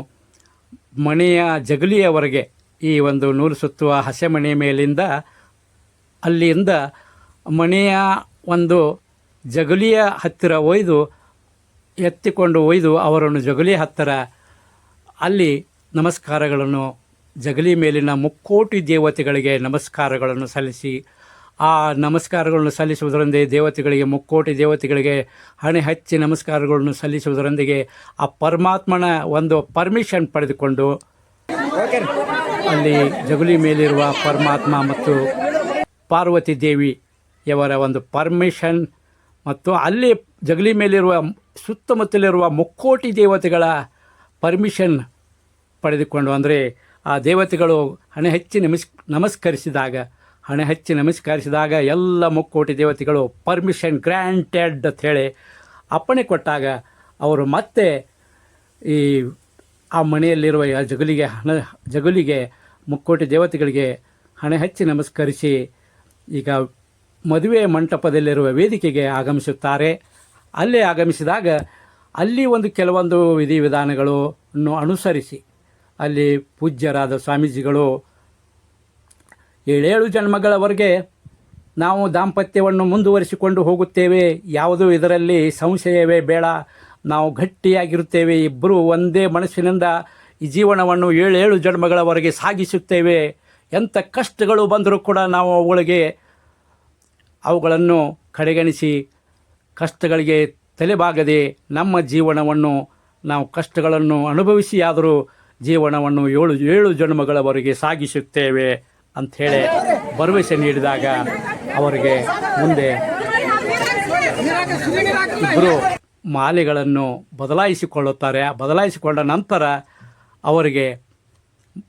A: ಮನೆಯ ಜಗಲಿಯವರೆಗೆ ಈ ಒಂದು ನೂರು ಸುತ್ತುವ ಹಸೆಮಣೆ ಮೇಲಿಂದ ಅಲ್ಲಿಂದ ಮನೆಯ ಒಂದು ಜಗಲಿಯ ಹತ್ತಿರ ಎತ್ತಿಕೊಂಡು ಒಯ್ದು ಅವರನ್ನು ಜಗಲಿ ಹತ್ತಿರ ಅಲ್ಲಿ ನಮಸ್ಕಾರಗಳನ್ನು ಜಗಲಿ ಮೇಲಿನ ಮುಕ್ಕೋಟಿ ದೇವತೆಗಳಿಗೆ ನಮಸ್ಕಾರಗಳನ್ನು ಸಲ್ಲಿಸಿ ಆ ನಮಸ್ಕಾರಗಳನ್ನು ಸಲ್ಲಿಸುವುದರೊಂದಿಗೆ ದೇವತೆಗಳಿಗೆ ಮುಕ್ಕೋಟಿ ದೇವತೆಗಳಿಗೆ ಹಣೆ ಹಚ್ಚಿ ನಮಸ್ಕಾರಗಳನ್ನು ಸಲ್ಲಿಸುವುದರೊಂದಿಗೆ ಆ ಪರಮಾತ್ಮನ ಒಂದು ಪರ್ಮಿಷನ್ ಪಡೆದುಕೊಂಡು ಅಲ್ಲಿ ಜಗಲಿ ಮೇಲಿರುವ ಪರಮಾತ್ಮ ಮತ್ತು ಪಾರ್ವತಿ ದೇವಿಯವರ ಒಂದು ಪರ್ಮಿಷನ್ ಮತ್ತು ಅಲ್ಲಿ ಜಗಲಿ ಮೇಲಿರುವ ಸುತ್ತಮುತ್ತಲಿರುವ ಮುಕ್ಕೋಟಿ ದೇವತೆಗಳ ಪರ್ಮಿಷನ್ ಪಡೆದುಕೊಂಡು, ಅಂದರೆ ಆ ದೇವತೆಗಳು ಹಣೆ ಹಚ್ಚಿ ನಮಸ್ಕರಿಸಿದಾಗ ಎಲ್ಲ ಮುಕ್ಕೋಟಿ ದೇವತೆಗಳು ಪರ್ಮಿಷನ್ ಗ್ರ್ಯಾಂಟೆಡ್ ಅಂಥೇಳಿ ಅಪ್ಪಣೆ ಕೊಟ್ಟಾಗ ಅವರು ಮತ್ತೆ ಈ ಆ ಮನೆಯಲ್ಲಿರುವ ಜಗಲಿಗೆ ಮುಕ್ಕೋಟಿ ದೇವತೆಗಳಿಗೆ ಹಣೆ ಹಚ್ಚಿ ನಮಸ್ಕರಿಸಿ ಈಗ ಮದುವೆ ಮಂಟಪದಲ್ಲಿರುವ ವೇದಿಕೆಗೆ ಆಗಮಿಸುತ್ತಾರೆ. ಅಲ್ಲೇ ಆಗಮಿಸಿದಾಗ ಅಲ್ಲಿ ಕೆಲವೊಂದು ವಿಧಿವಿಧಾನಗಳನ್ನು ಅನುಸರಿಸಿ ಅಲ್ಲಿ ಪೂಜ್ಯರಾದ ಸ್ವಾಮೀಜಿಗಳು 7 ಜನ್ಮಗಳವರೆಗೆ ನಾವು ದಾಂಪತ್ಯವನ್ನು ಮುಂದುವರಿಸಿಕೊಂಡು ಹೋಗುತ್ತೇವೆ, ಯಾವುದೂ ಇದರಲ್ಲಿ ಸಂಶಯವೇ ಬೇಡ, ನಾವು ಗಟ್ಟಿಯಾಗಿರುತ್ತೇವೆ, ಇಬ್ಬರು ಒಂದೇ ಮನಸ್ಸಿನಿಂದ ಈ ಜೀವನವನ್ನು 7 ಜನ್ಮಗಳವರೆಗೆ ಸಾಗಿಸುತ್ತೇವೆ, ಎಂಥ ಕಷ್ಟಗಳು ಬಂದರೂ ಕೂಡ ನಾವು ಅವುಗಳನ್ನು ಕಡೆಗಣಿಸಿ ಕಷ್ಟಗಳಿಗೆ ತಲೆಬಾಗದೆ ನಮ್ಮ ಜೀವನವನ್ನು ನಾವು ಕಷ್ಟಗಳನ್ನು ಅನುಭವಿಸಿಯಾದರೂ ಜೀವನವನ್ನು 7 ಜನ್ಮಗಳವರೆಗೆ ಸಾಗಿಸುತ್ತೇವೆ ಅಂಥೇಳಿ ಭರವಸೆ ನೀಡಿದಾಗ ಅವರಿಗೆ ಮುಂದೆ ಇಬ್ಬರು ಮಾಲೆಗಳನ್ನು ಬದಲಾಯಿಸಿಕೊಳ್ಳುತ್ತಾರೆ. ಬದಲಾಯಿಸಿಕೊಂಡ ನಂತರ ಅವರಿಗೆ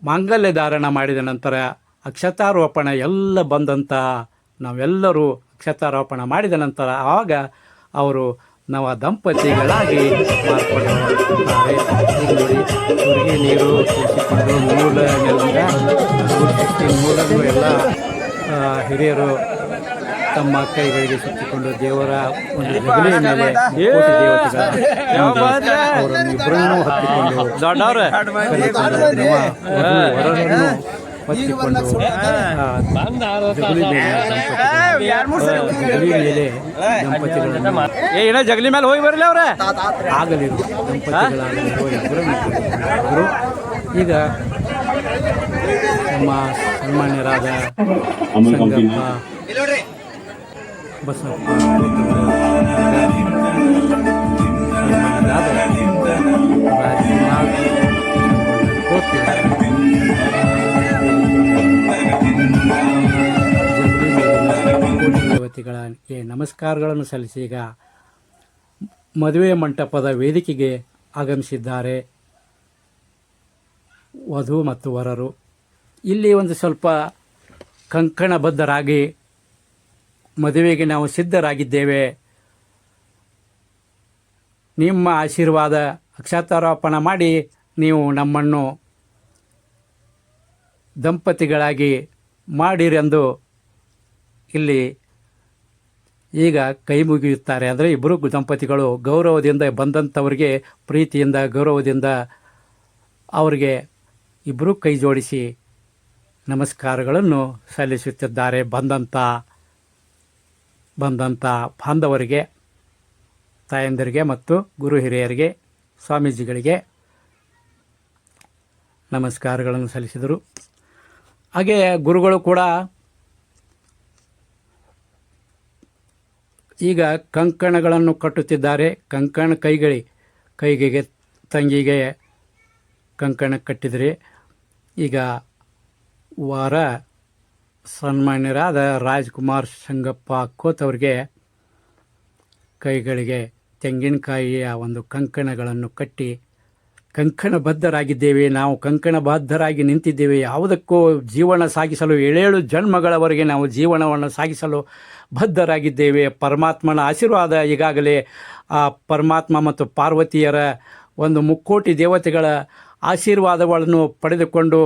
A: ಮಾಂಗಲ್ಯ ಧಾರಣ ಮಾಡಿದ ನಂತರ ಅಕ್ಷತಾರೋಪಣ ಎಲ್ಲ ಬಂದಂಥ ನಾವೆಲ್ಲರೂ ಅಕ್ಷತಾರೋಪಣ ಮಾಡಿದ ನಂತರ ಆವಾಗ ಅವರು ನವ ದಂಪತಿಗಳಾಗಿ ಮಾರ್ಪಡುತ್ತಾರೆ. ನೋಡಿ, ಸುರಿಗೆ ನೀರು ಕುಡಿಸಿಕೊಂಡು ಮೂಲನ್ನು ಎಲ್ಲ ಹಿರಿಯರು ತಮ್ಮ ಕೈಗಳಿಗೆ ಸುತ್ತಿಕೊಂಡು ದೇವರ ಒಂದು ಜಗಲಿಯ ಮೇಲೆ ಕೋಟಿ ದೇವತೆಗಳ ಅವರನ್ನು ಇಬ್ಬರನ್ನೂ ಹತ್ತಿಕೊಂಡು ಹೊತ್ತಿಕೊಂಡು ಜಗಲಿ ಮೇಲೆ ಹೋಗಿ ಬರಲಿ ಅವರ ಆಗಲಿರು ದಂಪತಿಗಳಾಗಲಿರುವ ಈಗ ನಮ್ಮ ಸನ್ಮಾನ್ಯರಾದ ಸಂಗಪ್ಪ ಬಸಪ್ಪ ದೇವತೆಗಳಿಗೆ ನಮಸ್ಕಾರಗಳನ್ನು ಸಲ್ಲಿಸಿ ಈಗ ಮದುವೆ ಮಂಟಪದ ವೇದಿಕೆಗೆ ಆಗಮಿಸಿದ್ದಾರೆ ವಧು ಮತ್ತು ವರರು. ಇಲ್ಲಿ ಒಂದು ಸ್ವಲ್ಪ ಕಂಕಣಬದ್ಧರಾಗಿ ಮದುವೆಗೆ ನಾವು ಸಿದ್ಧರಾಗಿದ್ದೇವೆ, ನಿಮ್ಮ ಆಶೀರ್ವಾದ ಅಕ್ಷತಾರೋಪಣ ಮಾಡಿ ನೀವು ನಮ್ಮನ್ನು ದಂಪತಿಗಳಾಗಿ ಮಾಡಿರೆಂದು ಇಲ್ಲಿ ಈಗ ಕೈ ಮುಗಿಯುತ್ತಾರೆ. ಅಂದರೆ ಇಬ್ಬರು ದಂಪತಿಗಳು ಗೌರವದಿಂದ ಬಂದಂಥವರಿಗೆ ಪ್ರೀತಿಯಿಂದ ಗೌರವದಿಂದ ಅವರಿಗೆ ಇಬ್ಬರು ಕೈ ಜೋಡಿಸಿ ನಮಸ್ಕಾರಗಳನ್ನು ಸಲ್ಲಿಸುತ್ತಿದ್ದಾರೆ. ಬಂದಂಥ ಬಾಂಧವರಿಗೆ, ತಾಯಂದಿರಿಗೆ ಮತ್ತು ಗುರು ಹಿರಿಯರಿಗೆ, ಸ್ವಾಮೀಜಿಗಳಿಗೆ ನಮಸ್ಕಾರಗಳನ್ನು ಸಲ್ಲಿಸಿದರು. ಹಾಗೆ ಗುರುಗಳು ಕೂಡ ಈಗ ಕಂಕಣಗಳನ್ನು ಕಟ್ಟುತ್ತಿದ್ದಾರೆ. ಕಂಕಣ ಕೈಗೆ ತಂಗಿಗೆ ಕಂಕಣ ಕಟ್ಟಿದರೆ ಈಗ ವಾರ ಸನ್ಮಾನ್ಯರಾದ ರಾಜ್ಕುಮಾರ್ ಸಂಗಪ್ಪ ಕೋತ್ ಅವರಿಗೆ ಕೈಗಳಿಗೆ ತೆಂಗಿನಕಾಯಿಯ ಒಂದು ಕಂಕಣಗಳನ್ನು ಕಟ್ಟಿ ಕಂಕಣಬದ್ಧರಾಗಿದ್ದೇವೆ, ನಾವು ಕಂಕಣಬದ್ಧರಾಗಿ ನಿಂತಿದ್ದೇವೆ, ಯಾವುದಕ್ಕೂ ಜೀವನ ಸಾಗಿಸಲು 7 ಜನ್ಮಗಳವರೆಗೆ ನಾವು ಜೀವನವನ್ನು ಸಾಗಿಸಲು ಬದ್ಧರಾಗಿದ್ದೇವೆ. ಪರಮಾತ್ಮನ ಆಶೀರ್ವಾದ ಈಗಾಗಲೇ ಆ ಪರಮಾತ್ಮ ಮತ್ತು ಪಾರ್ವತಿಯರ ಒಂದು ಮುಕ್ಕೋಟಿ ದೇವತೆಗಳ ಆಶೀರ್ವಾದಗಳನ್ನು ಪಡೆದುಕೊಂಡು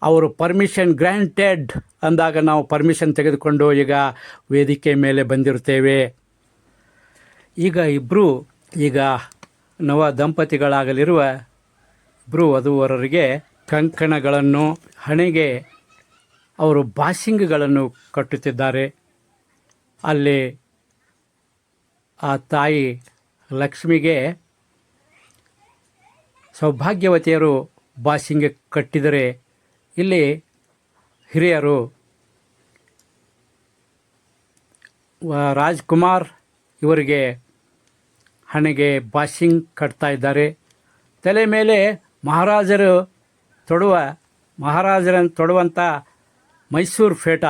A: ಅವರು ಪರ್ಮಿಷನ್ ಗ್ರ್ಯಾಂಟೆಡ್ ಅಂದಾಗ ನಾವು ಪರ್ಮಿಷನ್ ತೆಗೆದುಕೊಂಡು ಈಗ ವೇದಿಕೆ ಮೇಲೆ ಬಂದಿರುತ್ತೇವೆ. ಈಗ ಇಬ್ಬರು ನವ ದಂಪತಿಗಳಾಗಲಿರುವ ಇಬ್ಬರು ವಧುವರರಿಗೆ ಕಂಕಣಗಳನ್ನು ಹಣೆಗೆ ಅವರು ಬಾಸಿಂಗ್ಗಳನ್ನು ಕಟ್ಟುತ್ತಿದ್ದಾರೆ. ಅಲ್ಲಿ ಆ ತಾಯಿ ಲಕ್ಷ್ಮಿಗೆ ಸೌಭಾಗ್ಯವತಿಯರು ಬಾಸಿಂಗ್ ಕಟ್ಟಿದರೆ ಇಲ್ಲಿ ಹಿರಿಯರು ರಾಜ್ಕುಮಾರ್ ಇವರಿಗೆ ಹಣೆಗೆ ಬಾಸಿಂಗ್ ಕಟ್ತಾ ಇದ್ದಾರೆ. ತಲೆ ಮೇಲೆ ಮಹಾರಾಜರನ್ನು ತೊಡುವಂಥ ಮೈಸೂರು ಫೇಟ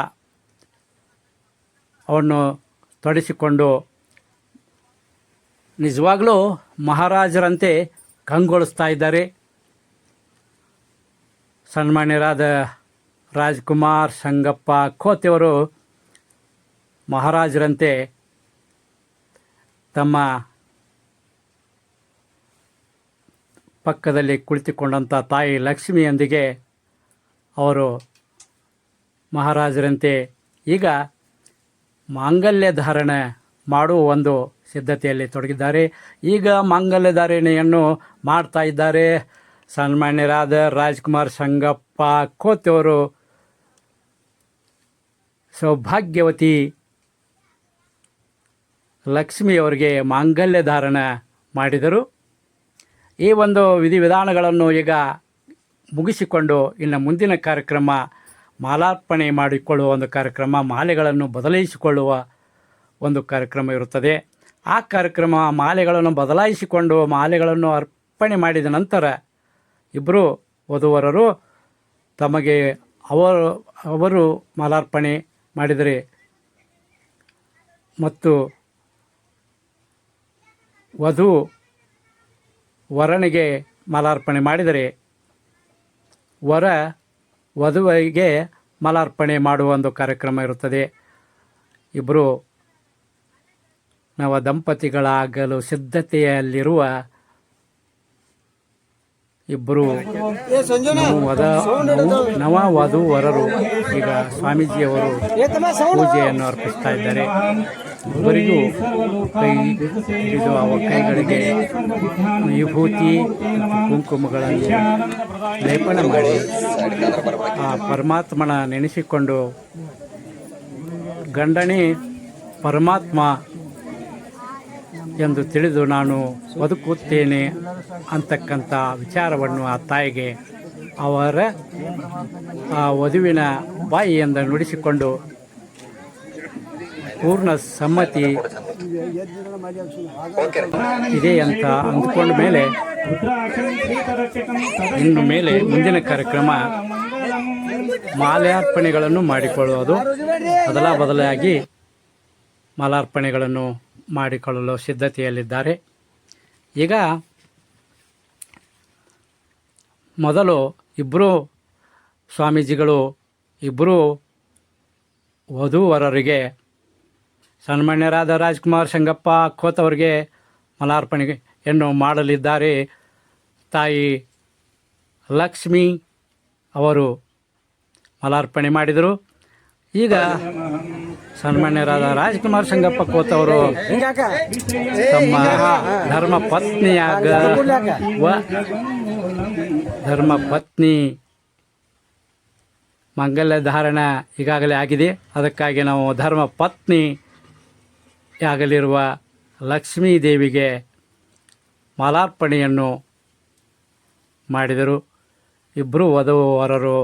A: ಅವನ್ನು ತೊಡಿಸಿಕೊಂಡು ನಿಜವಾಗಲೂ ಮಹಾರಾಜರಂತೆ ಕಂಗೊಳಿಸ್ತಾ ಇದ್ದಾರೆ. ಸನ್ಮಾನ್ಯರಾದ ರಾಜ್ಕುಮಾರ್ ಸಂಗಪ್ಪ ಖೋತೆಯವರು ಮಹಾರಾಜರಂತೆ ತಮ್ಮ ಪಕ್ಕದಲ್ಲಿ ಕುಳಿತುಕೊಂಡಂಥ ತಾಯಿ ಲಕ್ಷ್ಮಿಯೊಂದಿಗೆ ಅವರು ಮಹಾರಾಜರಂತೆ ಈಗ ಮಾಂಗಲ್ಯ ಧಾರಣೆ ಮಾಡುವ ಒಂದು ಸಿದ್ಧತೆಯಲ್ಲಿ ತೊಡಗಿದ್ದಾರೆ. ಈಗ ಮಾಂಗಲ್ಯ ಧಾರಣೆಯನ್ನು ಮಾಡ್ತಾ ಇದ್ದಾರೆ. ಸನ್ಮಾನ್ಯರಾದ ರಾಜ್ಕುಮಾರ್ ಸಂಗಪ್ಪ ಖೋತೆಯವರು ಸೌಭಾಗ್ಯವತಿ ಲಕ್ಷ್ಮಿಯವರಿಗೆ ಮಾಂಗಲ್ಯ ಧಾರಣ ಮಾಡಿದರು. ಈ ಒಂದು ವಿಧಿವಿಧಾನಗಳನ್ನು ಈಗ ಮುಗಿಸಿಕೊಂಡು ಇನ್ನು ಮುಂದಿನ ಕಾರ್ಯಕ್ರಮ ಮಾಲಾರ್ಪಣೆ ಮಾಡಿಕೊಳ್ಳುವ ಒಂದು ಕಾರ್ಯಕ್ರಮ, ಮಾಲೆಗಳನ್ನು ಬದಲಾಯಿಸಿಕೊಳ್ಳುವ ಒಂದು ಕಾರ್ಯಕ್ರಮ ಇರುತ್ತದೆ. ಆ ಕಾರ್ಯಕ್ರಮ ಮಾಲೆಗಳನ್ನು ಬದಲಾಯಿಸಿಕೊಂಡು ಮಾಲೆಗಳನ್ನು ಅರ್ಪಣೆ ಮಾಡಿದ ನಂತರ ಇಬ್ಬರು ವಧುವರರು ತಮಗೆ ಅವರು ಮಾಲಾರ್ಪಣೆ ಮಾಡಿದರೆ ಮತ್ತು ವರನಿಗೆ ಮಾಲಾರ್ಪಣೆ ಮಾಡಿದರೆ ವಧುವಿಗೆ ಮಾಲಾರ್ಪಣೆ ಮಾಡುವ ಒಂದು ಕಾರ್ಯಕ್ರಮ ಇರುತ್ತದೆ. ಇಬ್ಬರು ನವ ದಂಪತಿಗಳಾಗಲು ಸಿದ್ಧತೆಯಲ್ಲಿರುವ ಇಬ್ಬರು ನವ ವಧುವರರು ಈಗ ಸ್ವಾಮೀಜಿಯವರು ಪೂಜೆಯನ್ನು ಅರ್ಪಿಸ್ತಾ ಇದ್ದಾರೆ. ಇಬ್ಬರಿಗೂ ಕೈ ಹಿಡಿದು ಅವರ ಕೈಗಳಿಗೆ ವಿಭೂತಿ ಕುಂಕುಮಗಳನ್ನು ಲೇಪನ ಮಾಡಿ ಆ ಪರಮಾತ್ಮನ ನೆನೆಸಿಕೊಂಡು ಗಂಡನೇ ಪರಮಾತ್ಮ ಎಂದು ತಿಳಿದು ನಾನು ಬದುಕುತ್ತೇನೆ ಅಂತಕ್ಕಂಥ ವಿಚಾರವನ್ನು ಆ ತಾಯಿಗೆ ಅವರ ಆ ವಧುವಿನ ಬಾಯಿಯಿಂದ ನುಡಿಸಿಕೊಂಡು ಪೂರ್ಣ ಸಮ್ಮತಿ ಇದೆ ಅಂತ ಅಂದುಕೊಂಡ ಮೇಲೆ ಇನ್ನು ಮೇಲೆ ಮುಂದಿನ ಕಾರ್ಯಕ್ರಮ ಮಾಲಾರ್ಪಣೆಗಳನ್ನು ಮಾಡಿಕೊಳ್ಳುವುದು ಬದಲಾಗಿ ಮಾಲಾರ್ಪಣೆಗಳನ್ನು ಮಾಡಿಕೊಳ್ಳಲು ಸಿದ್ಧತೆಯಲ್ಲಿದ್ದಾರೆ. ಈಗ ಮೊದಲು ಇಬ್ಬರು ಸ್ವಾಮೀಜಿಗಳು ಇಬ್ಬರು ವಧುವರರಿಗೆ ಸನ್ಮಾನ್ಯರಾದ ರಾಜ್ಕುಮಾರ್ ಸಂಗಪ್ಪ ಖೋತ್ ಅವರಿಗೆ ಮಾಲಾರ್ಪಣೆಯನ್ನು ಮಾಡಲಿದ್ದಾರೆ. ತಾಯಿ ಲಕ್ಷ್ಮಿ ಅವರು ಮಾಲಾರ್ಪಣೆ ಮಾಡಿದರು. ಈಗ ಸನ್ಮಾನ್ಯರಾದ ರಾಜ್ಕುಮಾರ್ ಸಂಗಪ್ಪ ಖೋತ್ ಅವರು ತಮ್ಮ ಧರ್ಮಪತ್ನಿ ಮಂಗಲ್ಯ ಧಾರಣ ಈಗಾಗಲೇ ಆಗಿದೆ. ಅದಕ್ಕಾಗಿ ನಾವು ಧರ್ಮಪತ್ನಿ ಆಗಲಿರುವ ಲಕ್ಷ್ಮೀ ದೇವಿಗೆ ಮಾಲಾರ್ಪಣೆಯನ್ನು ಮಾಡಿದರು. ಇಬ್ಬರು ವಧುವರರು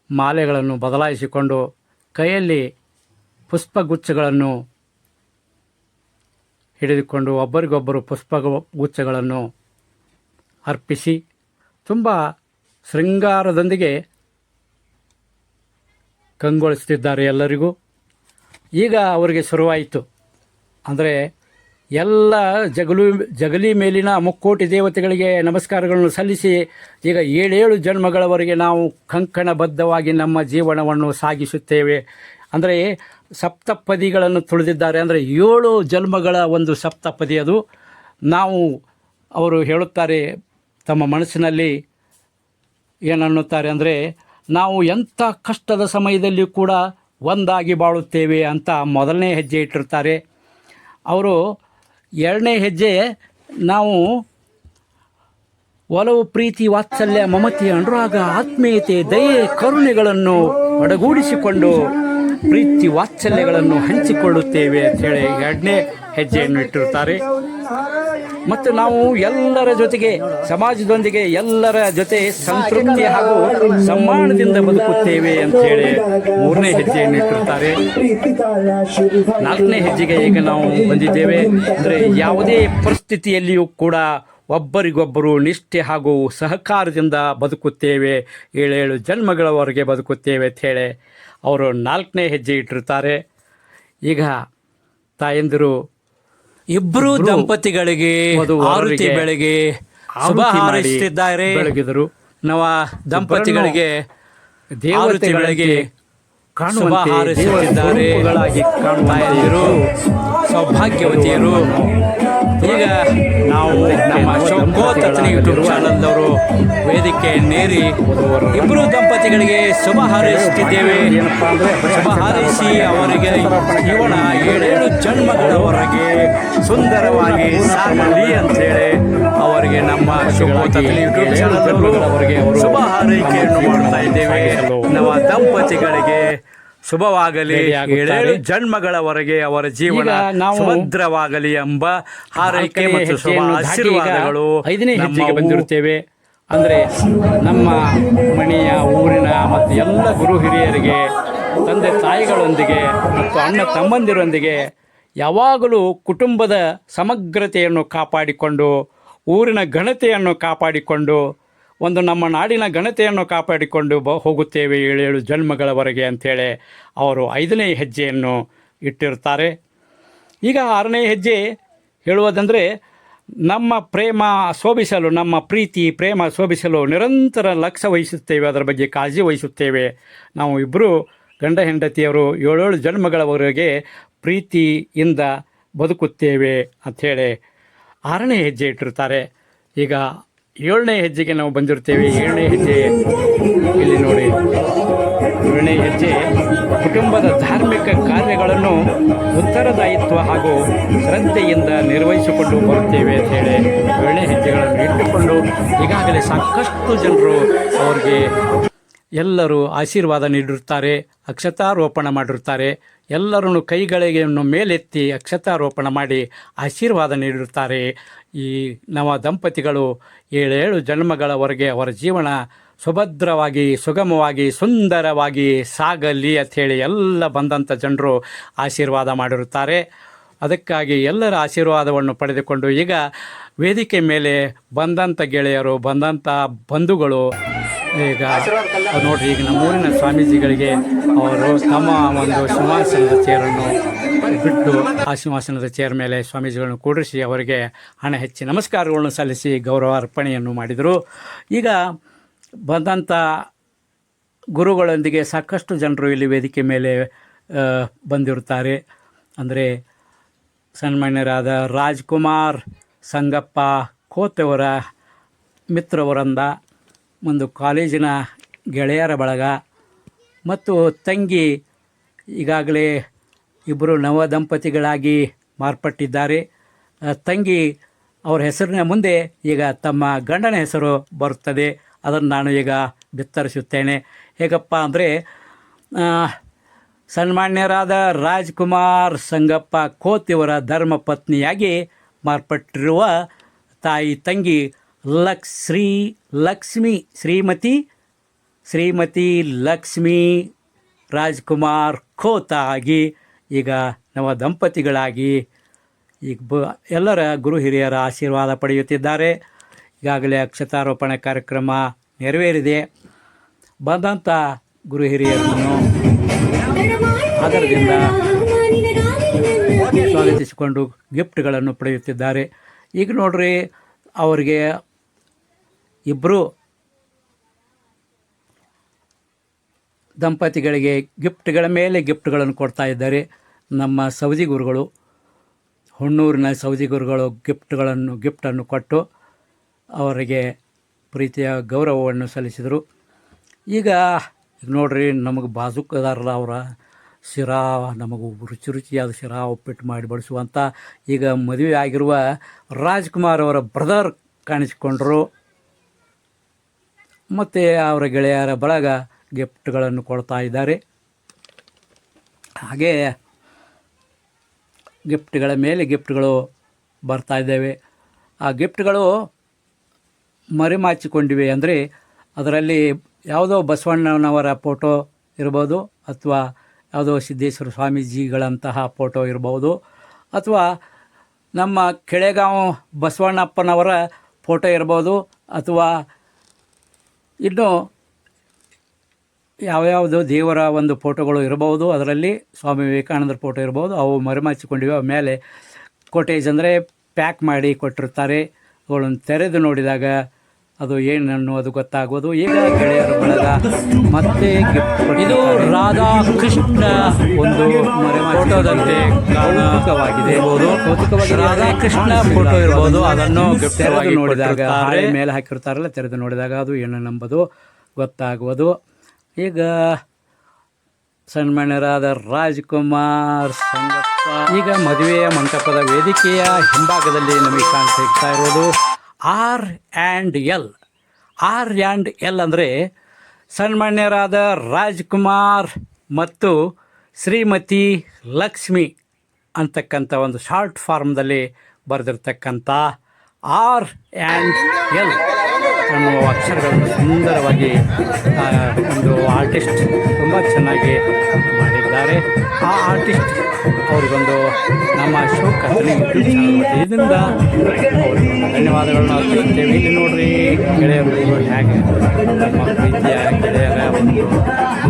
A: ಮಾಲೆಗಳನ್ನು ಬದಲಾಯಿಸಿಕೊಂಡು ಕೈಯಲ್ಲಿ ಪುಷ್ಪಗುಚ್ಛಗಳನ್ನು ಹಿಡಿದುಕೊಂಡು ಒಬ್ಬರಿಗೊಬ್ಬರು ಪುಷ್ಪಗುಚ್ಛಗಳನ್ನು ಅರ್ಪಿಸಿ ತುಂಬ ಶೃಂಗಾರದೊಂದಿಗೆ ಕಂಗೊಳಿಸುತ್ತಿದ್ದಾರೆ ಎಲ್ಲರಿಗೂ. ಈಗ ಅವರಿಗೆ ಶುರುವಾಯಿತು. ಅಂದರೆ ಎಲ್ಲ ಜಗಲಿ ಮೇಲಿನ ಮುಕ್ಕೋಟಿ ದೇವತೆಗಳಿಗೆ ನಮಸ್ಕಾರಗಳನ್ನು ಸಲ್ಲಿಸಿ ಈಗ 7 ಜನ್ಮಗಳವರೆಗೆ ನಾವು ಕಂಕಣಬದ್ಧವಾಗಿ ನಮ್ಮ ಜೀವನವನ್ನು ಸಾಗಿಸುತ್ತೇವೆ. ಅಂದರೆ ಸಪ್ತಪದಿಗಳನ್ನು ತುಳಿದಿದ್ದಾರೆ. ಅಂದರೆ 7 ಜನ್ಮಗಳ ಒಂದು ಸಪ್ತಪದಿ ಅದು. ಅವರು ಹೇಳುತ್ತಾರೆ ತಮ್ಮ ಮನಸ್ಸಿನಲ್ಲಿ ಏನನ್ನುತ್ತಾರೆ ಅಂದರೆ, ನಾವು ಎಂಥ ಕಷ್ಟದ ಸಮಯದಲ್ಲಿ ಕೂಡ ಒಂದಾಗಿ ಬಾಳುತ್ತೇವೆ ಅಂತ ಮೊದಲನೇ ಹೆಜ್ಜೆ ಇಟ್ಟಿರ್ತಾರೆ. ಅವರು 2ನೇ ಹೆಜ್ಜೆ, ನಾವು ಒಲವು, ಪ್ರೀತಿ, ವಾತ್ಸಲ್ಯ, ಮಮತೆ, ಅನುರಾಗ, ಆತ್ಮೀಯತೆ, ದಯೆ, ಕರುಣೆಗಳನ್ನು ಒಡಗೂಡಿಸಿಕೊಂಡು ಪ್ರೀತಿ ವಾತ್ಸಲ್ಯಗಳನ್ನು ಹಂಚಿಕೊಳ್ಳುತ್ತೇವೆ ಅಂಥೇಳಿ 2ನೇ ಹೆಜ್ಜೆಯನ್ನು ಇಟ್ಟಿರುತ್ತಾರೆ. ಮತ್ತು ನಾವು ಎಲ್ಲರ ಜೊತೆಗೆ, ಸಮಾಜದೊಂದಿಗೆ ಎಲ್ಲರ ಜೊತೆ ಸಂತೃಪ್ತಿ ಹಾಗೂ ಸಮ್ಮಾನದಿಂದ ಬದುಕುತ್ತೇವೆ ಅಂಥೇಳಿ 3ನೇ ಹೆಜ್ಜೆಯನ್ನು ಇಟ್ಟಿರುತ್ತಾರೆ. 4ನೇ ಹೆಜ್ಜೆಗೆ ಈಗ ನಾವು ಬಂದಿದ್ದೇವೆ. ಅಂದರೆ ಯಾವುದೇ ಪರಿಸ್ಥಿತಿಯಲ್ಲಿಯೂ ಕೂಡ ಒಬ್ಬರಿಗೊಬ್ಬರು ನಿಷ್ಠೆ ಹಾಗೂ ಸಹಕಾರದಿಂದ ಬದುಕುತ್ತೇವೆ, 7 ಜನ್ಮಗಳವರೆಗೆ ಬದುಕುತ್ತೇವೆ ಅಂಥೇಳಿ ಅವರು 4ನೇ ಹೆಜ್ಜೆ ಇಟ್ಟಿರ್ತಾರೆ. ಈಗ ತಾಯಂದಿರು
B: ಇಬ್ಬರು ದಂಪತಿಗಳಿಗೆ ಆರತಿ ಬೆಳಗ್ಗೆ ಶುಭ ಹಾರೈಸುತ್ತಿದ್ದಾರೆ.
A: ಬೆಳಗಿದರು.
B: ನವ ದಂಪತಿಗಳಿಗೆ ಆರತಿ ಬೆಳಗ್ಗೆ ಶುಭ ಹಾರೈಸುತ್ತಿದ್ದಾರೆ. ತಾಯಂದಿರು ಸೌಭಾಗ್ಯವತಿಯರು. ಈಗ ನಾವು ನಮ್ಮ ಶೋಕೋತನಿ ಯೂಟ್ಯೂಬ್ ಚಾನಲ್ದವರು ವೇದಿಕೆಯನ್ನೇರಿ ಇಬ್ಬರು ದಂಪತಿಗಳಿಗೆ ಶುಭ ಹಾರೈಸುತ್ತಿದ್ದೇವೆ. ಶುಭ ಹಾರೈಸಿ ಅವರಿಗೆ ಜೀವನ 7 ಜನ್ಮಗಳವರೆಗೆ ಸುಂದರವಾಗಿ ಸಾಗಲಿ ಅಂತೇಳಿ ಅವರಿಗೆ ನಮ್ಮ ಶೋಕೋತನಿ ಯೂಟ್ಯೂಬ್ ಚಾನಲ್ದವರಿಗೆ ಶುಭ ಹಾರೈಕೆಯನ್ನು ಮಾಡ್ತಾ ಇದ್ದೇವೆ. ನಮ್ಮ ದಂಪತಿಗಳಿಗೆ ಶುಭವಾಗಲಿ, 7 ಜನ್ಮಗಳವರೆಗೆ ಅವರ ಜೀವನ ಸುಭದ್ರವಾಗಲಿ ಎಂಬ ಹಾರೈಕೆ ಮತ್ತು ಶುಭ ಆಶೀರ್ವಾದಗಳು
A: 5ನೇ ಹೆಜ್ಜೆಗೆ ಬಂದಿರುತ್ತೇವೆ. ಅಂದರೆ ನಮ್ಮ ಮನೆಯ, ಊರಿನ ಮತ್ತು ಎಲ್ಲ ಗುರು ಹಿರಿಯರಿಗೆ, ತಂದೆ ತಾಯಿಗಳೊಂದಿಗೆ ಮತ್ತು ಅಣ್ಣ ತಮ್ಮಂದಿರೊಂದಿಗೆ ಯಾವಾಗಲೂ ಕುಟುಂಬದ ಸಮಗ್ರತೆಯನ್ನು ಕಾಪಾಡಿಕೊಂಡು, ಊರಿನ ಘನತೆಯನ್ನು ಕಾಪಾಡಿಕೊಂಡು, ಒಂದು ನಮ್ಮ ನಾಡಿನ ಘನತೆಯನ್ನು ಕಾಪಾಡಿಕೊಂಡು ಹೋಗುತ್ತೇವೆ 7 ಜನ್ಮಗಳವರೆಗೆ ಅಂಥೇಳಿ ಅವರು 5ನೇ ಹೆಜ್ಜೆಯನ್ನು ಇಟ್ಟಿರ್ತಾರೆ. ಈಗ 6ನೇ ಹೆಜ್ಜೆ ಹೇಳುವುದಂದರೆ, ನಮ್ಮ ಪ್ರೇಮ ಶೋಭಿಸಲು, ನಮ್ಮ ಪ್ರೀತಿ ಪ್ರೇಮ ಶೋಭಿಸಲು ನಿರಂತರ ಲಕ್ಷ್ಯ ವಹಿಸುತ್ತೇವೆ, ಅದರ ಬಗ್ಗೆ ಕಾಳಜಿ ವಹಿಸುತ್ತೇವೆ. ನಾವು ಇಬ್ಬರು ಗಂಡ ಹೆಂಡತಿಯರು 7 ಜನ್ಮಗಳವರೆಗೆ ಪ್ರೀತಿಯಿಂದ ಬದುಕುತ್ತೇವೆ ಅಂಥೇಳಿ 6ನೇ ಹೆಜ್ಜೆ ಇಟ್ಟಿರ್ತಾರೆ. ಈಗ 7ನೇ ಹೆಜ್ಜೆಗೆ ನಾವು ಬಂದಿರ್ತೇವೆ. 7ನೇ ಹೆಜ್ಜೆ ಇಲ್ಲಿ ನೋಡಿ. 7ನೇ ಹೆಜ್ಜೆ ಕುಟುಂಬದ ಧಾರ್ಮಿಕ ಕಾರ್ಯಗಳನ್ನು ಉತ್ತರದಾಯಿತ್ವ ಹಾಗೂ ಶ್ರದ್ಧೆಯಿಂದ ನಿರ್ವಹಿಸಿಕೊಂಡು ಬರುತ್ತೇವೆ ಅಂತೇಳಿ 7ನೇ ಹೆಜ್ಜೆಗಳನ್ನು ಇಟ್ಟುಕೊಂಡು ಈಗಾಗಲೇ ಸಾಕಷ್ಟು ಜನರು ಅವರಿಗೆ ಎಲ್ಲರೂ ಆಶೀರ್ವಾದ ನೀಡಿರುತ್ತಾರೆ, ಅಕ್ಷತಾರೋಪಣ ಮಾಡಿರುತ್ತಾರೆ. ಎಲ್ಲರೂ ಕೈಗಳಿಗೆಯನ್ನು ಮೇಲೆತ್ತಿ ಅಕ್ಷತಾರೋಪಣ ಮಾಡಿ ಆಶೀರ್ವಾದ ನೀಡಿರುತ್ತಾರೆ. ಈ ನವ ದಂಪತಿಗಳು 7 ಜನ್ಮಗಳವರೆಗೆ ಅವರ ಜೀವನ ಸುಭದ್ರವಾಗಿ, ಸುಗಮವಾಗಿ, ಸುಂದರವಾಗಿ ಸಾಗಲಿ ಅಂಥೇಳಿ ಎಲ್ಲ ಬಂದಂಥ ಜನರು ಆಶೀರ್ವಾದ ಮಾಡಿರುತ್ತಾರೆ. ಅದಕ್ಕಾಗಿ ಎಲ್ಲರ ಆಶೀರ್ವಾದವನ್ನು ಪಡೆದುಕೊಂಡು ಈಗ ವೇದಿಕೆ ಮೇಲೆ ಬಂದಂಥ ಗೆಳೆಯರು, ಬಂದಂಥ ಬಂಧುಗಳು ಈಗ ನೋಡಿರಿ, ಈಗ ನಮ್ಮೂರಿನ ಸ್ವಾಮೀಜಿಗಳಿಗೆ ಅವರು ತಮ್ಮ ಒಂದು ಸಿಂಹಾಸನದ ಚೇರನ್ನು ಬಿಟ್ಟು ಆ ಸಿಂಹಾಸನದ ಚೇರ್ ಮೇಲೆ ಸ್ವಾಮೀಜಿಗಳನ್ನು ಕೂಡಿಸಿ ಅವರಿಗೆ ಹಣೆ ಹೆಚ್ಚಿ ನಮಸ್ಕಾರಗಳನ್ನು ಸಲ್ಲಿಸಿ ಗೌರವ ಅರ್ಪಣೆಯನ್ನು ಮಾಡಿದರು. ಈಗ ಬಂದಂಥ ಗುರುಗಳೊಂದಿಗೆ ಸಾಕಷ್ಟು ಜನರು ಇಲ್ಲಿ ವೇದಿಕೆ ಮೇಲೆ ಬಂದಿರುತ್ತಾರೆ. ಅಂದರೆ ಸನ್ಮಾನ್ಯರಾದ ರಾಜ್ಕುಮಾರ್ ಸಂಗಪ್ಪ ಕೋತೆಯವರ ಮಿತ್ರವರಿಂದ, ಒಂದು ಕಾಲೇಜಿನ ಗೆಳೆಯರ ಬಳಗ ಮತ್ತು ತಂಗಿ ಈಗಾಗಲೇ ಇಬ್ಬರು ನವ ದಂಪತಿಗಳಾಗಿ ಮಾರ್ಪಟ್ಟಿದ್ದಾರೆ. ತಂಗಿ ಅವರ ಹೆಸರಿನ ಮುಂದೆ ಈಗ ತಮ್ಮ ಗಂಡನ ಹೆಸರು ಬರುತ್ತದೆ. ಅದನ್ನು ನಾನು ಈಗ ಬಿತ್ತರಿಸುತ್ತೇನೆ. ಹೇಗಪ್ಪ ಅಂದರೆ, ಸನ್ಮಾನ್ಯರಾದ ರಾಜ್ಕುಮಾರ್ ಸಂಗಪ್ಪ ಕೋತಿಯವರ ಧರ್ಮಪತ್ನಿಯಾಗಿ ಮಾರ್ಪಟ್ಟಿರುವ ತಾಯಿ ತಂಗಿ ಶ್ರೀಮತಿ ಶ್ರೀಮತಿ ಲಕ್ಷ್ಮೀ ರಾಜ್ಕುಮಾರ್ ಖೋತ ಆಗಿ ಈಗ ನವ ದಂಪತಿಗಳಾಗಿ ಈಗ ಎಲ್ಲರ ಗುರು ಹಿರಿಯರ ಆಶೀರ್ವಾದ ಪಡೆಯುತ್ತಿದ್ದಾರೆ. ಈಗಾಗಲೇ ಅಕ್ಷತಾರೋಪಣೆ ಕಾರ್ಯಕ್ರಮ ನೆರವೇರಿದೆ. ಬಂದಂಥ ಗುರು ಹಿರಿಯರನ್ನು ಆದರದಿಂದ ಸ್ವಾಗತಿಸಿಕೊಂಡು ಗಿಫ್ಟ್ಗಳನ್ನು ಪಡೆಯುತ್ತಿದ್ದಾರೆ. ಈಗ ನೋಡ್ರಿ, ಅವರಿಗೆ ಇಬ್ಬರು ದಂಪತಿಗಳಿಗೆ ಗಿಫ್ಟ್ಗಳ ಮೇಲೆ ಗಿಫ್ಟ್ಗಳನ್ನು ಕೊಡ್ತಾ ಇದ್ದಾರೆ. ನಮ್ಮ ಸೌದಿ ಗುರುಗಳು, ಹೊನ್ನೂರಿನ ಸೌದಿ ಗುರುಗಳು ಗಿಫ್ಟನ್ನು ಕೊಟ್ಟು ಅವರಿಗೆ ಪ್ರೀತಿಯ ಗೌರವವನ್ನು ಸಲ್ಲಿಸಿದರು. ಈಗ ನೋಡ್ರಿ, ನಮಗೆ ಬಾಜುಕದಾರಲ್ಲ ಅವರ ಶಿರಾ, ನಮಗೂ ರುಚಿಯಾದ ಶಿರಾ ಉಪ್ಪಿಟ್ಟು ಮಾಡಿ ಬಡಿಸುವಂಥ ಈಗ ಮದುವೆ ಆಗಿರುವ ರಾಜ್ಕುಮಾರ್ ಅವರ ಬ್ರದರ್ ಕಾಣಿಸಿಕೊಂಡರು. ಮತ್ತು ಅವರ ಗೆಳೆಯರ ಬಳಗ ಗಿಫ್ಟ್ಗಳನ್ನು ಕೊಡ್ತಾ ಇದ್ದಾರೆ. ಹಾಗೇ ಗಿಫ್ಟ್ಗಳ ಮೇಲೆ ಗಿಫ್ಟ್ಗಳು ಬರ್ತಾ ಇದ್ದಾವೆ. ಆ ಗಿಫ್ಟ್ಗಳು ಮರೆಮಾಚಿಕೊಂಡಿವೆ. ಅಂದರೆ ಅದರಲ್ಲಿ ಯಾವುದೋ ಬಸವಣ್ಣನವರ ಫೋಟೋ ಇರ್ಬೋದು, ಅಥವಾ ಯಾವುದೋ ಸಿದ್ದೇಶ್ವರ ಸ್ವಾಮೀಜಿಗಳಂತಹ ಫೋಟೋ ಇರ್ಬೋದು, ಅಥವಾ ನಮ್ಮ ಕೆಳೆಗಾಂವ್ ಬಸವಣ್ಣಪ್ಪನವರ ಫೋಟೋ ಇರ್ಬೋದು, ಅಥವಾ ಇನ್ನು ಯಾವ್ಯಾವುದೋ ದೇವರ ಒಂದು ಫೋಟೋಗಳು ಇರಬಹುದು. ಅದರಲ್ಲಿ ಸ್ವಾಮಿ ವಿವೇಕಾನಂದರ ಫೋಟೋ ಇರ್ಬೋದು. ಅವು ಮರೆಮಾಚಿಕೊಂಡಿವೆ. ಅವ ಮೇಲೆ ಕೋಟೇಜ್ ಅಂದರೆ ಪ್ಯಾಕ್ ಮಾಡಿ ಕೊಟ್ಟಿರ್ತಾರೆ. ಅವುಗಳನ್ನು ತೆರೆದು ನೋಡಿದಾಗ ಅದು ಏನು ಅನ್ನೋದು ಗೊತ್ತಾಗೋದು. ಈಗ ಗೆಳೆಯರ ಬಳಗ ಮತ್ತೆ ಗಿಫ್ಟ್. ಇದು ರಾಧಾ ಕೃಷ್ಣ ಒಂದು ಫೋಟೋದಂತೆ ಕೌತುಕವಾಗಿದೆ. ರಾಧಾ ಕೃಷ್ಣ ಫೋಟೋ ಇರ್ಬೋದು. ಅದನ್ನು ತೆರೆದು ನೋಡಿದಾಗ ಹಾಳೆ ಮೇಲೆ ಹಾಕಿರ್ತಾರಲ್ಲ, ತೆರೆದು ನೋಡಿದಾಗ ಅದು ಏನು ನಂಬೋದು ಗೊತ್ತಾಗುವುದು. ಈಗ ಸನ್ಮಾನ್ಯರಾದ ರಾಜ್ಕುಮಾರ್ ಸಂಗಪ್ಪ ಈಗ ಮದುವೆಯ ಮಂಟಪದ ವೇದಿಕೆಯ ಹಿಂಭಾಗದಲ್ಲಿ ನಮಗೆ ಕಾಣಿಸ್ತಾ ಇರೋದು R&L. R&L ಅಂದರೆ ಸನ್ಮಾನ್ಯರಾದ ರಾಜ್ಕುಮಾರ್ ಮತ್ತು ಶ್ರೀಮತಿ ಲಕ್ಷ್ಮಿ ಅಂತಕ್ಕಂಥ ಒಂದು ಶಾರ್ಟ್ ಫಾರ್ಮ್ದಲ್ಲಿ ಬರೆದಿರ್ತಕ್ಕಂಥ R&L ಅನ್ನುವ ಅಕ್ಷರಗಳನ್ನು ಸುಂದರವಾಗಿ ಒಂದು ಆರ್ಟಿಸ್ಟ್ ತುಂಬ ಚೆನ್ನಾಗಿ ಮಾಡಿದ್ದಾರೆ. ಆ ಆರ್ಟಿಸ್ಟ್ ಅವ್ರಿಗೊಂದು ನಮ್ಮ ಅಶೋಕ್ ಅತನಿ ಯೂಟ್ಯೂಬ್ ಚಾನಲ್ ಇದರಿಂದ ಅವ್ರಿಗೆ ಧನ್ಯವಾದಗಳನ್ನು ಅರ್ಪಿಸುತ್ತೇವೆ. ಇಲ್ಲಿ ನೋಡ್ರಿ, ಗೆಳೆಯರು ಹೇಗೆ ನಮ್ಮ ಪ್ರೀತಿಯ ಗೆಳೆಯರ ಒಂದು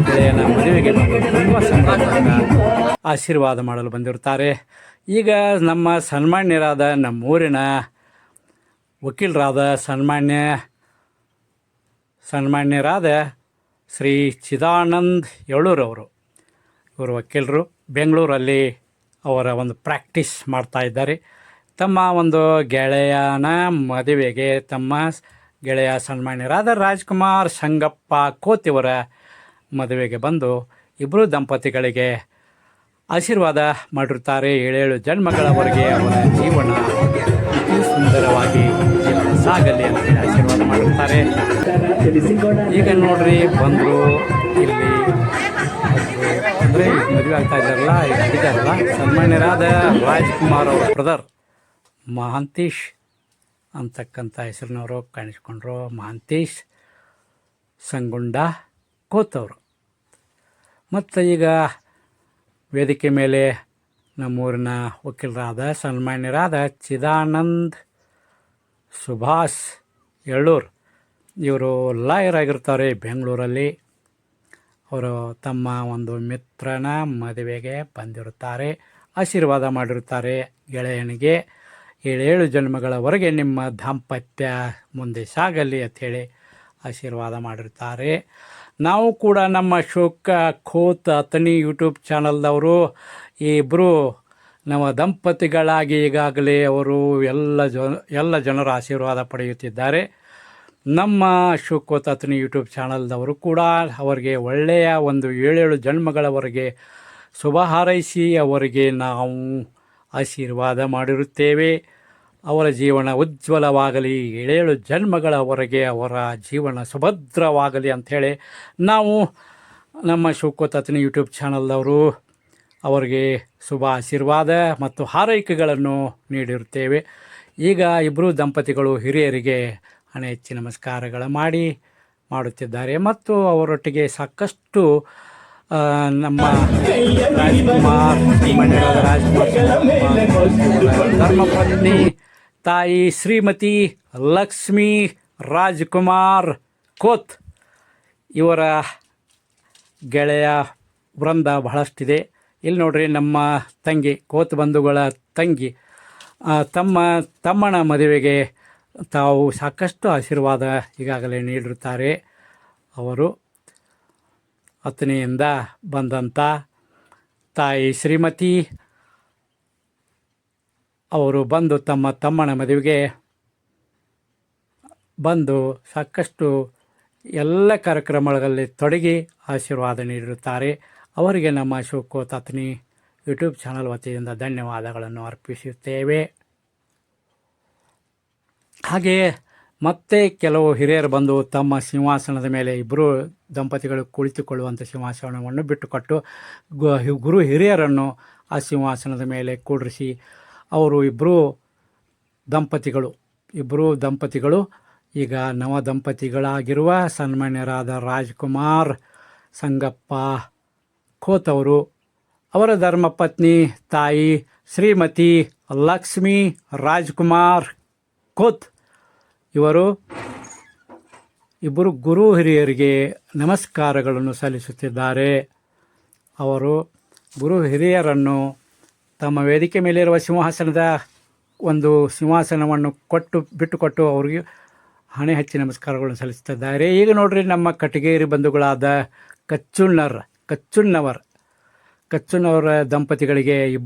A: ಗೆಳೆಯನ ಮದುವೆಗೆ ಬಂದು ತುಂಬ ಸಂಭ್ರಮದಿಂದ ಆಶೀರ್ವಾದ ಮಾಡಲು ಬಂದಿರುತ್ತಾರೆ. ಈಗ ನಮ್ಮ ಸನ್ಮಾನ್ಯರಾದ ನಮ್ಮೂರಿನ ವಕೀಲರಾದ ಸನ್ಮಾನ್ಯರಾದ ಶ್ರೀ ಚಿದಾನಂದ್ ಯಳೂರವರು, ಇವರು ವಕೀಲರು, ಬೆಂಗಳೂರಲ್ಲಿ ಅವರ ಒಂದು ಪ್ರಾಕ್ಟೀಸ್ ಮಾಡ್ತಾ ಇದ್ದಾರೆ. ತಮ್ಮ ಒಂದು ಗೆಳೆಯನ ಮದುವೆಗೆ ತಮ್ಮ ಗೆಳೆಯ ಸನ್ಮಾನ್ಯರಾದ ರಾಜ್ಕುಮಾರ್ ಸಂಗಪ್ಪ ಕೋತಿಯವರ ಮದುವೆಗೆ ಬಂದು ಇಬ್ಬರು ದಂಪತಿಗಳಿಗೆ ಆಶೀರ್ವಾದ ಮಾಡಿರುತ್ತಾರೆ. 7 ಜನ್ಮಗಳವರೆಗೆ ಅವರ ಜೀವನ ಅತಿ ಸುಂದರವಾಗಿ ಜೀವನ ಸಾಗಲಿ ಅಂತೇಳಿ ಆಶೀರ್ವಾದ ಮಾಡಿರ್ತಾರೆ. ಈಗ ನೋಡ್ರಿ, ಬಂದರು ಇಲ್ಲಿ ಅಂದರೆ ಮದುವೆ ಆಗ್ತಾ ಇದ್ದಾರಲ್ಲ, ಈಗ ಆಗಿದ್ದಾರಲ್ಲ, ಸನ್ಮಾನ್ಯರಾದ ರಾಜ್ಕುಮಾರ್ ಅವರ ಬ್ರದರ್ ಮಹಾಂತೇಶ್ ಅಂತಕ್ಕಂಥ ಹೆಸರಿನವರು ಕಾಣಿಸ್ಕೊಂಡ್ರು. ಮಹಾಂತೇಶ್ ಸಂಗುಂಡ ಕೋತವರು. ಮತ್ತು ಈಗ ವೇದಿಕೆ ಮೇಲೆ ನಮ್ಮೂರಿನ ವಕೀಲರಾದ ಸನ್ಮಾನ್ಯರಾದ ಚಿದಾನಂದ್ ಸುಭಾಷ್ ಯಳೂರ್, ಇವರು ಲಾಯರ್ ಆಗಿರ್ತಾರೆ ಬೆಂಗಳೂರಲ್ಲಿ. ಅವರು ತಮ್ಮ ಒಂದು ಮಿತ್ರನ ಮದುವೆಗೆ ಬಂದಿರುತ್ತಾರೆ, ಆಶೀರ್ವಾದ ಮಾಡಿರುತ್ತಾರೆ. ಗೆಳೆಯನಿಗೆ 7 ಜನ್ಮಗಳವರೆಗೆ ನಿಮ್ಮ ದಾಂಪತ್ಯ ಮುಂದೆ ಸಾಗಲಿ ಅಂಥೇಳಿ ಆಶೀರ್ವಾದ ಮಾಡಿರ್ತಾರೆ. ನಾವು ಕೂಡ ನಮ್ಮ ಅಶೋಕ್ ಖೋತ್ ಅತನಿ ಯೂಟ್ಯೂಬ್ ಚಾನಲ್ದವರು ಇಬ್ಬರು ನಮ್ಮ ದಂಪತಿಗಳಾಗಿ ಈಗಾಗಲೇ ಅವರು ಎಲ್ಲ ಜನರ ಆಶೀರ್ವಾದ ಪಡೆಯುತ್ತಿದ್ದಾರೆ. ನಮ್ಮ ಅಶೋಕ್ ಖೋತ್ ಅತನಿ ಯೂಟ್ಯೂಬ್ ಚಾನಲ್ದವರು ಕೂಡ ಅವರಿಗೆ ಒಳ್ಳೆಯ ಒಂದು 7 ಜನ್ಮಗಳವರೆಗೆ ಶುಭ ಹಾರೈಸಿ ಅವರಿಗೆ ನಾವು ಆಶೀರ್ವಾದ ಮಾಡಿರುತ್ತೇವೆ. ಅವರ ಜೀವನ ಉಜ್ವಲವಾಗಲಿ, 7 ಜನ್ಮಗಳವರೆಗೆ ಅವರ ಜೀವನ ಸುಭದ್ರವಾಗಲಿ ಅಂಥೇಳಿ ನಾವು ನಮ್ಮ ಅಶೋಕ್ ಖೋತ್ ಅತನಿ ಯೂಟ್ಯೂಬ್ ಚಾನಲ್ದವರು ಅವರಿಗೆ ಶುಭ ಆಶೀರ್ವಾದ ಮತ್ತು ಹಾರೈಕೆಗಳನ್ನು ನೀಡಿರುತ್ತೇವೆ. ಈಗ ಇಬ್ಬರು ದಂಪತಿಗಳು ಹಿರಿಯರಿಗೆ ಹೆಚ್ಚಿನ ನಮಸ್ಕಾರಗಳು ಮಾಡಿ ಮಾಡುತ್ತಿದ್ದಾರೆ ಮತ್ತು ಅವರೊಟ್ಟಿಗೆ ಸಾಕಷ್ಟು ನಮ್ಮ ರಾಜ್ಕುಮಾರ್ ಮಣ್ಣಿರದ ರಾಜ್ಕುಮಾರ್ ಧರ್ಮಪತ್ನಿ ತಾಯಿ ಶ್ರೀಮತಿ ಲಕ್ಷ್ಮೀ ರಾಜ್ಕುಮಾರ್ ಕೋತ್ ಇವರ ಗೆಳೆಯ ವೃಂದ ಬಹಳಷ್ಟಿದೆ. ಇಲ್ಲಿ ನೋಡ್ರಿ, ನಮ್ಮ ತಂಗಿ ಕೋತ್ ಬಂಧುಗಳ ತಂಗಿ ತಮ್ಮನ ಮದುವೆಗೆ ತಾವು ಸಾಕಷ್ಟು ಆಶೀರ್ವಾದ ಈಗಾಗಲೇ ನೀಡಿರುತ್ತಾರೆ. ಅವರು ಅತನಿಯಿಂದ ಬಂದಂಥ ತಾಯಿ ಶ್ರೀಮತಿ ಅವರು ಬಂದು ತಮ್ಮನ ಮದುವೆಗೆ ಬಂದು ಸಾಕಷ್ಟು ಎಲ್ಲ ಕಾರ್ಯಕ್ರಮಗಳಲ್ಲಿ ತೊಡಗಿ ಆಶೀರ್ವಾದ ನೀಡಿರುತ್ತಾರೆ. ಅವರಿಗೆ ನಮ್ಮ ಶಿವಕೋತ್ ಅತನಿ ಯೂಟ್ಯೂಬ್ ಚಾನಲ್ ವತಿಯಿಂದ ಧನ್ಯವಾದಗಳನ್ನು ಅರ್ಪಿಸುತ್ತೇವೆ. ಹಾಗೆಯೇ ಮತ್ತೆ ಕೆಲವು ಹಿರಿಯರು ಬಂದು ತಮ್ಮ ಸಿಂಹಾಸನದ ಮೇಲೆ ಇಬ್ಬರು ದಂಪತಿಗಳು ಕುಳಿತುಕೊಳ್ಳುವಂಥ ಸಿಂಹಾಸನವನ್ನು ಬಿಟ್ಟುಕೊಟ್ಟು ಗುರು ಹಿರಿಯರನ್ನು ಆ ಸಿಂಹಾಸನದ ಮೇಲೆ ಕೂಡಿಸಿ ಅವರು ಇಬ್ಬರು ದಂಪತಿಗಳು ಈಗ ನವ ದಂಪತಿಗಳಾಗಿರುವ ಸನ್ಮಾನ್ಯರಾದ ರಾಜ್ಕುಮಾರ್ ಸಂಗಪ್ಪ ಖೋತ್ ಅವರು, ಅವರ ಧರ್ಮಪತ್ನಿ ತಾಯಿ ಶ್ರೀಮತಿ ಲಕ್ಷ್ಮೀ ರಾಜ್ಕುಮಾರ್ ಖೋತ್ ಇವರು ಇಬ್ಬರು ಗುರು ಹಿರಿಯರಿಗೆ ನಮಸ್ಕಾರಗಳನ್ನು ಸಲ್ಲಿಸುತ್ತಿದ್ದಾರೆ. ಅವರು ಗುರು ಹಿರಿಯರನ್ನು ತಮ್ಮ ವೇದಿಕೆ ಮೇಲಿರುವ ಸಿಂಹಾಸನವನ್ನು ಬಿಟ್ಟುಕೊಟ್ಟು ಅವರಿಗೆ ಹಣೆ ಹಚ್ಚಿ ನಮಸ್ಕಾರಗಳನ್ನು ಸಲ್ಲಿಸುತ್ತಿದ್ದಾರೆ. ಈಗ ನೋಡ್ರಿ, ನಮ್ಮ ಕಟಗೇರಿ ಬಂಧುಗಳಾದ ಕಚ್ಚುಣ್ಣವರ ದಂಪತಿಗಳಿಗೆ